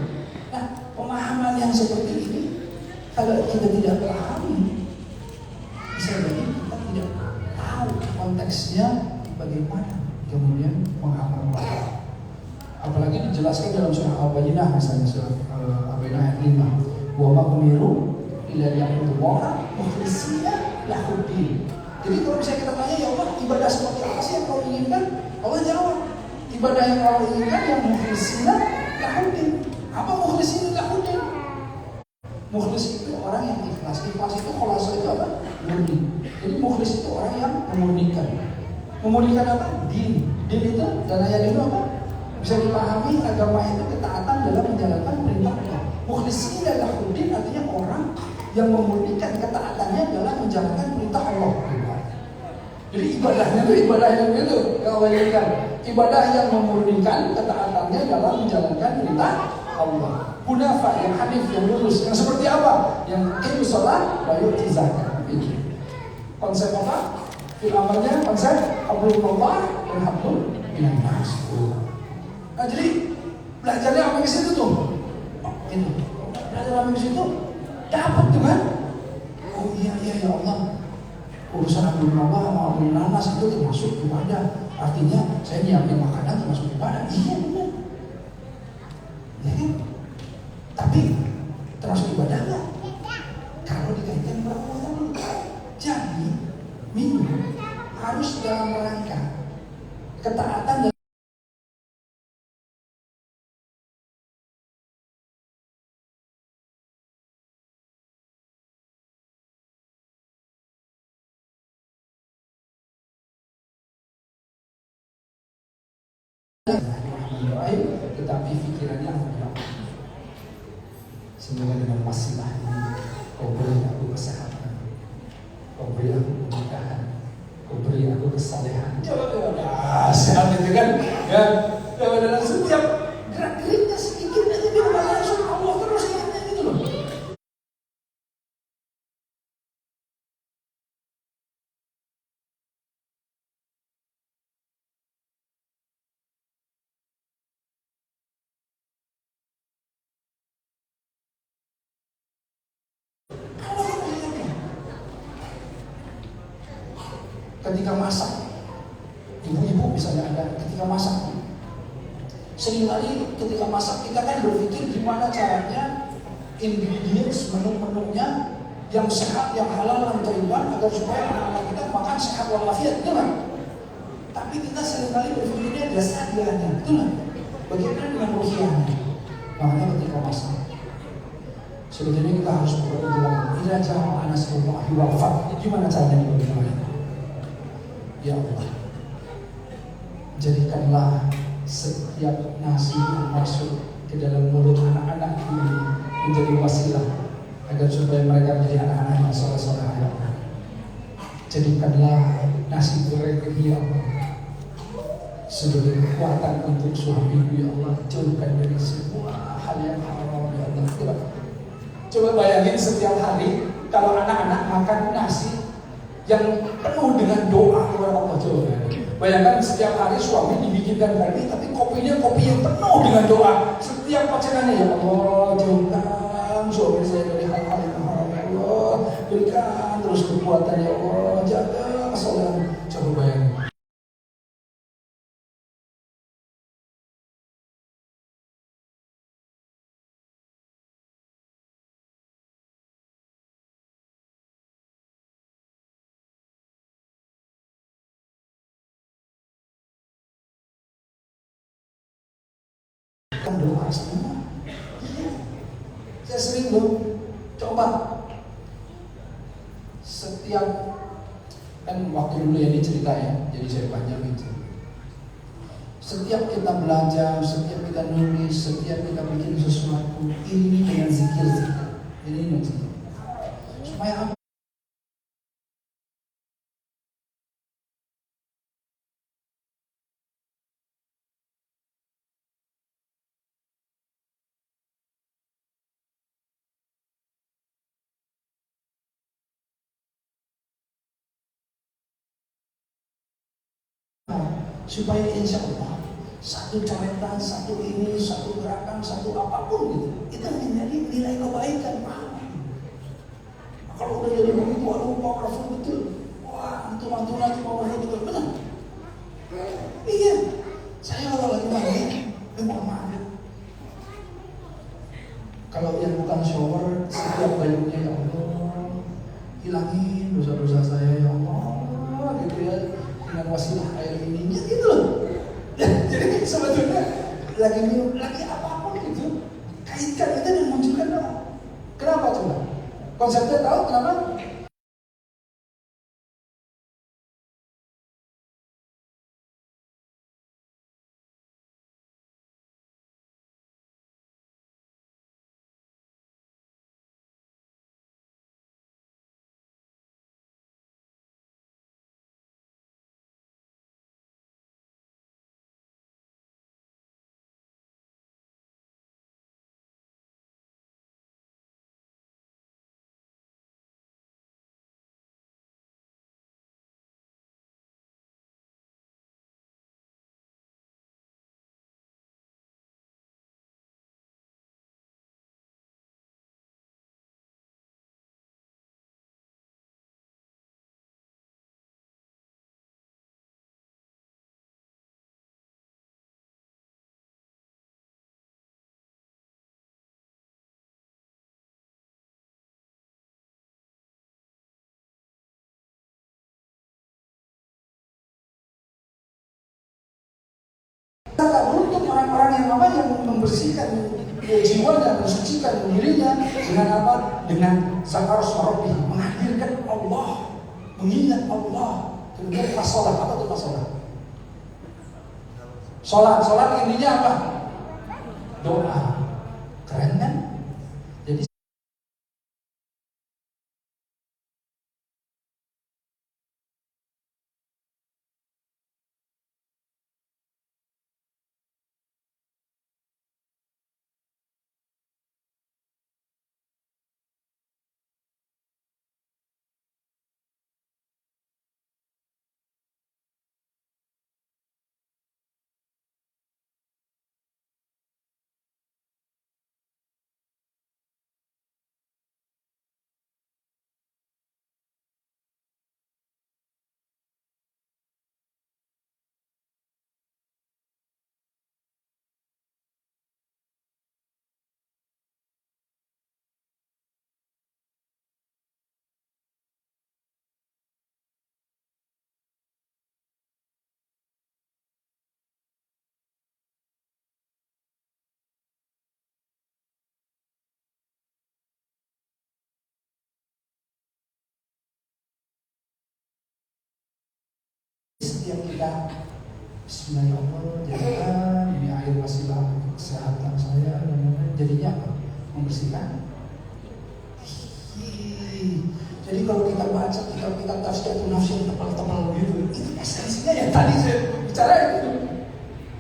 Nah, pemahaman yang seperti ini kalau kita tidak pahami, bisa jadi kita tidak tahu konteksnya bagaimana kemudian mengamalkan. Apalagi dijelaskan dalam surah Al-Bayyinah, misalnya surah Al-Bayyinah ayat 5. Wa ma umiru illa liya'budullaha mukhlishina lahuddin. Jadi kalau misalnya kita tanya, ya Allah, ibadah seperti apa sih yang kau inginkan? Allah jawab, ibadah yang kau inginkan yang mukhlishina lahuddin. Apa mukhlishina lahuddin? Mukhlis itu orang yang ikhlas. Ikhlas itu khalasa itu apa? Murni. Jadi mukhlis itu orang yang memurnikan. Memurnikan apa? Din. Din itu dan ayat itu apa? Bisa dipahami agama itu ketaatan dalam menjalankan perintah Allah. Mukhlishina lahuddin artinya orang yang memurnikan ketaatannya dalam menjalankan perintah Allah. Jadi ibadahnya itu ibadah yang itu, kawalikan. Ibadah yang memurnikan ketaatannya dalam menjalankan perintah Allah. Hunafa yang hanif, yang lurus, yang seperti apa? Yang itu sholat, wa yu'ti zakat. Itu konsep apa? Fil amalnya konsep hablullah dan hablul minannas. Nah jadi belajarnya apa ke situ tuh? Itu belajar apa ke situ? Dapat tuh kan? Oh iya ya Allah. Urusan hablullah sama hablul minannas itu termasuk ibadah. Artinya saya nyiapin makanan termasuk ibadah. Iya benar. Ya kan? Tapi termasuk ibadah nggak? Kalau dikaitkan dengan Allah. Jadi minum harus dalam rangka ketaatan dan tetapi pikirannya Allah. Semoga dengan wasilah ini kau beri aku kesehatan, kau beri aku kemudahan, kau beri aku kesalehan. Coba sehat itu kan? Ya, dalam setiap gerak geriknya sedikit aja dia langsung Allah terus ingatnya gitu loh. Ketika masak, ibu-ibu misalnya ada ketika masak, seringkali ketika masak kita kan berpikir gimana caranya ingredients menu-menunya yang sehat, yang halal, yang terimbang agar supaya anak-anak kita makan sehat walafiat, betul nggak? Tapi kita seringkali berpikirnya dasar dianya, betul nggak? Bagaimana dengan ruhiyahnya? Makanya ketika masak, sebetulnya kita harus berdoa ila ja'a nasrullahi wal fath. Gimana caranya berdoa? Ya Allah, jadikanlah setiap nasi yang masuk ke dalam mulut anak-anak ini menjadi wasilah agar supaya mereka menjadi anak-anak yang soleh-soleh. Ya Allah, jadikanlah nasi goreng ini ya Allah sebagai kekuatan untuk suamiku ya Allah, jauhkan dari semua hal yang haram ya Allah. Coba bayangin setiap hari kalau anak-anak makan nasi yang penuh dengan doa kepada Allah. Coba bayangkan setiap hari suami dibikinkan kopi, tapi kopinya kopi yang penuh dengan doa. Setiap bacaannya ya Allah, jauhkan suami saya dari hal-hal yang haram ya Allah, berikan terus kekuatan ya Allah, jaga kesolehan. Coba bayangin. Doa semua. Saya sering loh coba setiap kan waktu dulu ya ini cerita ya, jadi saya panjang itu. Setiap kita belajar, setiap kita nulis, setiap kita bikin sesuatu, ini dengan zikir. Ini dengan zikir. Supaya apa? Supaya insya Allah satu coretan, satu ini, satu gerakan, satu apapun gitu, itu menjadi nilai kebaikan. Kalau udah jadi begitu, waduh powerful betul. Wah, antum nanti powerful betul, benar? Iya. Saya kalau lagi mandi, mohon maaf. Kalau yang bukan shower, setiap bayunya ya Allah, hilangin dosa-dosa saya ya Allah, gitu ya. Dengan wasilah air ininya gitu loh. Jadi sebetulnya lagi minum, lagi apapun gitu, kaitkan itu dan munculkan doa. Kenapa coba? Konsepnya tahu kenapa? apa? Yang membersihkan jiwanya, mensucikan dirinya dengan apa? Dengan zakar sorobi, menghadirkan Allah, mengingat Allah. Kemudian masalah apa tuh masalah? Sholat intinya apa? Doa. Keren kan? Jadi setiap kita Bismillahirrahmanirrahim, jadikan ini air wasilah untuk kesehatan saya dan lain-lain. Jadinya apa? Membersihkan. Jadi kalau kita baca kitab-kitab tafsir nafsi yang tebal-tebal gitu, itu esensinya yang tadi saya bicara itu.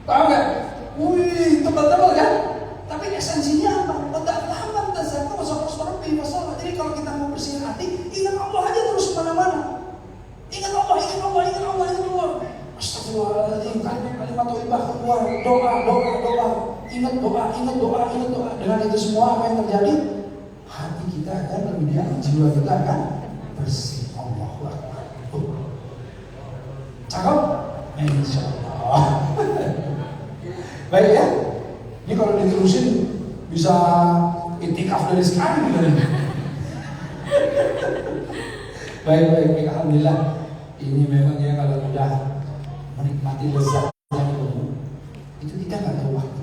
Paham nggak? Wih, tebal-tebal kan? Tapi esensinya apa? Tidak paham tazakkur masalah. Jadi kalau kita mau bersihin hati, ingat Allah aja terus kemana-mana. Ingat Allah. Astagfirullahaladzim, kalimat thayyibah keluar, doa. Ingat doa. Dengan itu semua apa yang terjadi? Hati kita akan kemudian jiwa kita akan bersih. Allahu Akbar. Cakep? Insyaallah. Baik ya. Ini kalau diterusin bisa itikaf dari sekarang gitu. Baik, alhamdulillah. Ini memang ya kalau udah menikmati lezat yang umum, itu kita nggak tahu waktu.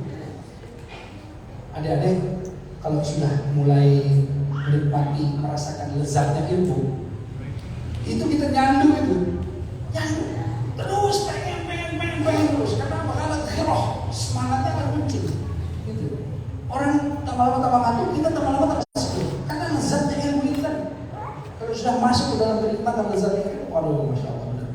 Adik-adik, kalau sudah mulai menikmati, merasakan lezatnya ilmu, itu kita nyandu terus pengen terus. Karena bakalan hiroh, semangatnya akan muncul. Gitu. Orang tambah lama tambah ngantuk, kita tambah lama tambah seger. Karena lezatnya ilmu itu kan, kalau sudah masuk ke dalam kenikmatan lezatnya, waduh, masya Allah benar.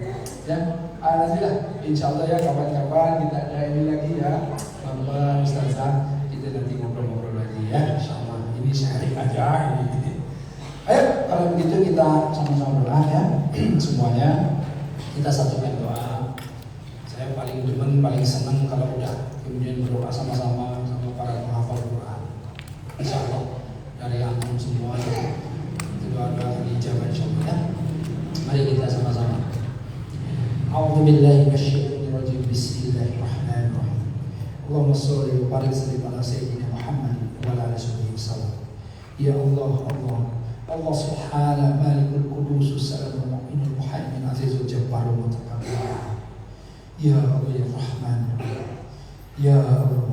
Ya, alhamdulillah, insya Allah ya kapan-kapan kita ada ini lagi ya, Bapak Ustazah, kita nanti ngobrol-ngobrol lagi ya, insya Allah. Ini sharing aja ini. Ayo, kalau begitu kita sama-sama berdoa ya, semuanya kita satukan doa. Saya paling demen, paling senang kalau udah kemudian berdoa sama-sama sama para penghafal Quran. Insya Allah dari antum semua itu doa-doa dijawab insya Allah ya. Mari kita sama-sama. A'udzubillahi minasyaitonir rajim. Bismillahirrahmanirrahim. Allahumma shalli wa barik ala sayyidina Muhammad wa ala alihi wasallam. Ya Allah, Allah subhanahu malikul qudus salamul mu'minul muhaimin azizul jabbarul mutakabbir. Ya Allah ya Rahman, Ya Allah,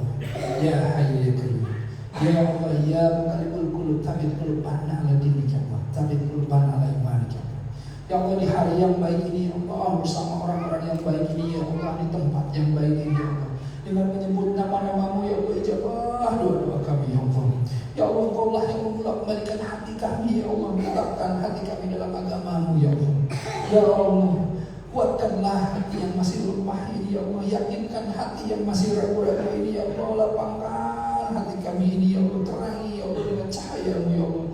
Ya Hayy ya Qayyum, Ya Allah ya Muqallibul qulub, tsabbit qulubana ala dinika, tsabbit qulubana ala imanika. Ya Allah, di hari yang baik ini, ya Allah, bersama orang-orang yang baik ini, ya Allah, di tempat yang baik ini, ya Allah, dengan menyebut nama-namamu, ya Allah, ijabah doa-doa kami, ya Allah. Ya Allah, Engkaulah yang membolak-balikkan hati kami, ya Allah, menetapkan hati kami dalam agamamu, ya Allah. Ya Allah, kuatkanlah hati yang masih lemah ini, ya Allah, yakinkan hati yang masih ragu-ragu ini, ya Allah, lapangkan hati kami ini, ya Allah, terangi, ya Allah, dengan cahayamu, ya Allah.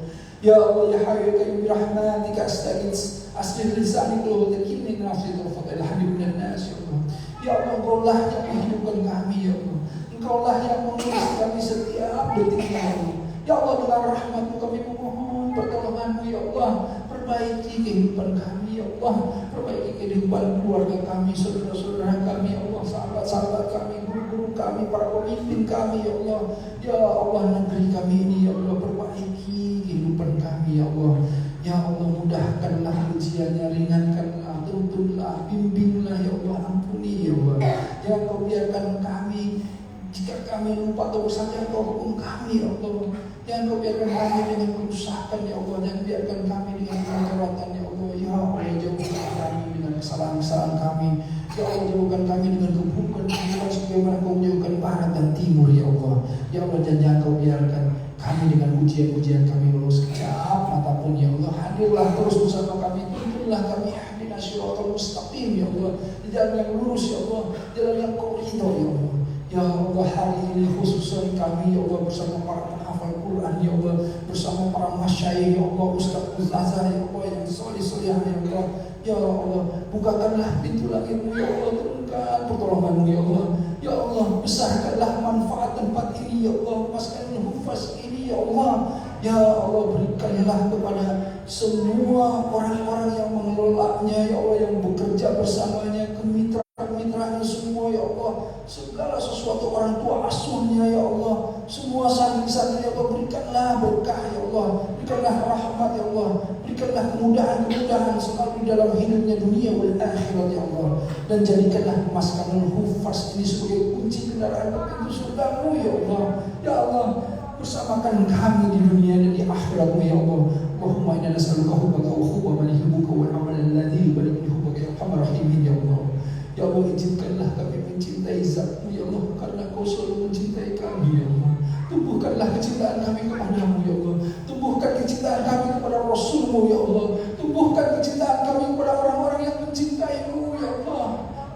Ya Allah, ya Hayy ya Qayyum, birahmatika astaghits. Asli lisani qul dzikri nafsi tarfatil hadib minan nas ya Allah. Ya Allah, Engkaulah yang menghidupkan kami ya Allah. Engkaulah yang mengurus kami setiap detiknya ya Allah. Ya Allah, dengan rahmat-Mu kami memohon pertolongan-Mu ya Allah. Perbaiki kehidupan kami ya Allah. Perbaiki kehidupan keluarga kami, saudara-saudara kami ya Allah, sahabat-sahabat kami, guru-guru kami, para pemimpin kami ya Allah. Ya Allah, negeri kami ini ya Allah, perbaiki kehidupan kami ya Allah. Ya Allah, mudahkanlah ujiannya, ringankanlah, tuntunlah, bimbinglah ya Allah, ampuni ya Allah. Jangan Kau biarkan kami, jika kami lupa atau bersaja Engkau hukum kami ya Allah. Jangan Kau biarkan kami dengan kerusakan ya Allah. Jangan biarkan kami dengan kemudaratan ya Allah. Ya Allah, jauhkan kami dengan kesalahan-kesalahan kami. Ya Allah, jauhkan kami dengan keburukan-keburukan sebagaimana Kau menjauhkan barat dan timur ya Allah. Ya Allah, dan jangan Kau biarkan kami dengan ujian-ujian kami walau sekejap mata pun ya Allah. Hadirlah terus bersama kami. Tuntunlah kami hadina siratal mustaqim ya Allah. Di jalan yang lurus ya Allah. Jalan yang Kau ridho ya Allah. Ya Allah, hari ini khususnya kami ya Allah bersama para penghafal Quran ya Allah, bersama para masyayikh ya Allah, Ustaz Azhar ya Allah yang soleh-soleh ya Allah. Ya Allah, bukakanlah pintu langit-Mu ya Allah, turunkan pertolongan-Mu ya Allah. Ya Allah, besarkanlah manfaat tempat ini ya Allah, maskan hufaz ini ya Allah. Ya Allah, berikanlah kepada semua orang-orang yang mengelolanya ya Allah, yang bekerja bersamanya, kemitra-kemitranya semua ya Allah, segala sesuatu orang tua asuhnya ya Allah, semua santri-santri ya Allah, berikanlah berkah ya Allah, berikanlah rahmat ya Allah, berikanlah kemudahan-kemudahan selalu dalam hidupnya dunia wal akhirat ya Allah, dan jadikanlah maskanul hufaz ini sebagai kunci kendaraan ke pintu surga-Mu ya Allah. Ya Allah, bersamakan kami di dunia dan di akhirat-Mu ya Allah. Allahumma inna nas'aluka hubbaka wa hubba man yuhibbuka wal amal alladhi yuballighu hubbaka ya arhamar rahimin ya Allah. Ya Allah, izinkanlah kami mencintai Zat-Mu ya Allah, karena Kau selalu mencintai kami ya Allah. Tumbuhkanlah kecintaan kami kepada-Mu ya Allah. Tumbuhkan kecintaan kami kepada Rasul-Mu ya Allah. Tumbuhkan kecintaan kami kepada orang-orang yang mencintai-Mu ya Allah.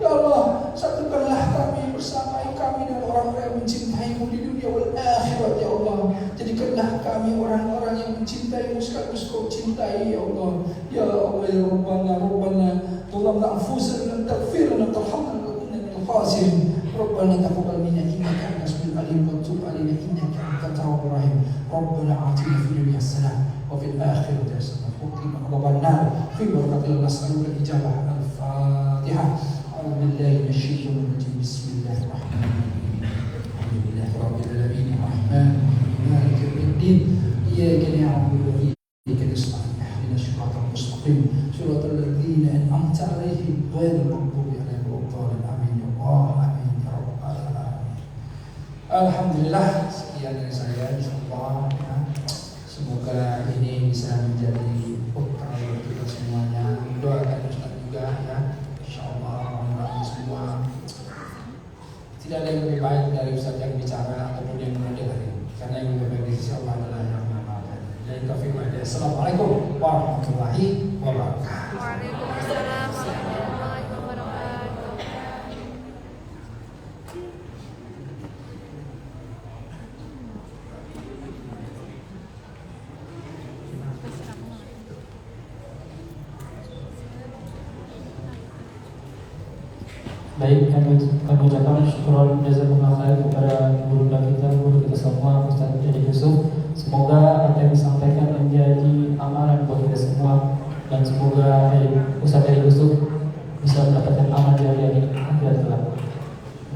Ya Allah, satukanlah kami, bersamai kami dan orang-orang yang mencintai-Mu di dunia wal akhirat ya Allah. Jadikanlah kami orang-orang yang mencintai-Mu sekaligus Kau cintai ya Allah. Ya Allah, ya Rabbana ظلمنا أنفسنا لم تغفر لنا ترحمنا لنكن من الخاسرين. ربنا تقبل منا إنك أنت السميع العليم وتب علينا إنك أنت التواب الرحيم. ربنا آتنا في الدنيا حسنة وفي الآخرة حسنة وقنا عذاب النار. في بركة الله نسألك الإجابة. الفاتحة. أعوذ بالله من الشيطان الرجيم. بسم الله الرحمن الرحيم. الحمد لله رب العالمين الرحمن الرحيم مالك يوم الدين. إياك نعبد وإياك نستعين. اهدنا الصراط المستقيم صراط الذين أنعمت عليهم غير المغضوب عليهم ولا الضالين. آمين يا الله. آمين يا رب العالمين. Alhamdulillah, sekian dari saya insyaallah ya. Semoga ini bisa menjadi bekal bagi kita semuanya. Doakan Ustaz juga ya. Insyaallah mohon semua. Tidak ada yang lebih baik dari Ustaz yang bicara ataupun yang mendengar. Karena yang lebih baik di sisi Allah adalah yang mengamalkan. Jadi taufiq wa hidayah. Assalamualaikum warahmatullahi wabarakatuh. Waalaikumsalam warahmatullahi wabarakatuh. Baik, kami ucapkan syukur jazakumullah khair kepada guru kita semua, Ustaz Edi Yusuf. Semoga apa yang disampaikan menjadi amalan buat kita semua, dan semoga Ustaz Edi Yusuf bisa mendapatkan amal dari akhirat kelak.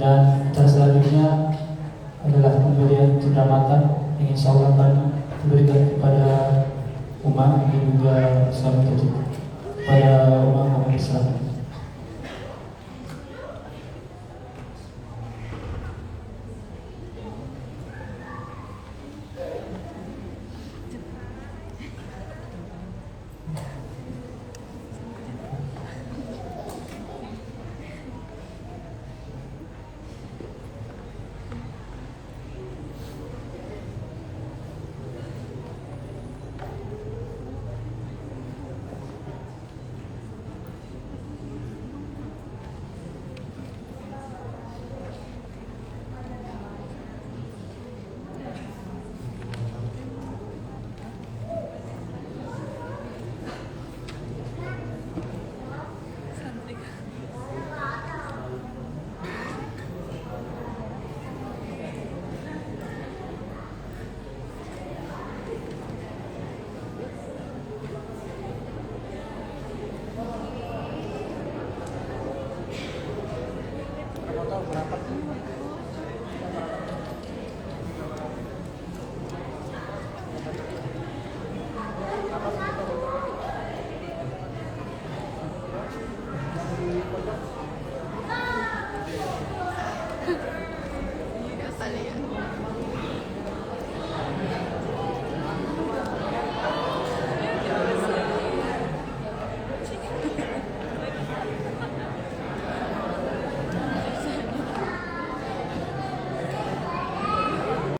Dan cara selanjutnya adalah pemberian cenderamatan yang insya Allah akan diberikan kepada umat dan juga Islam terjun pada umat Islam. Berapa tahun berapa?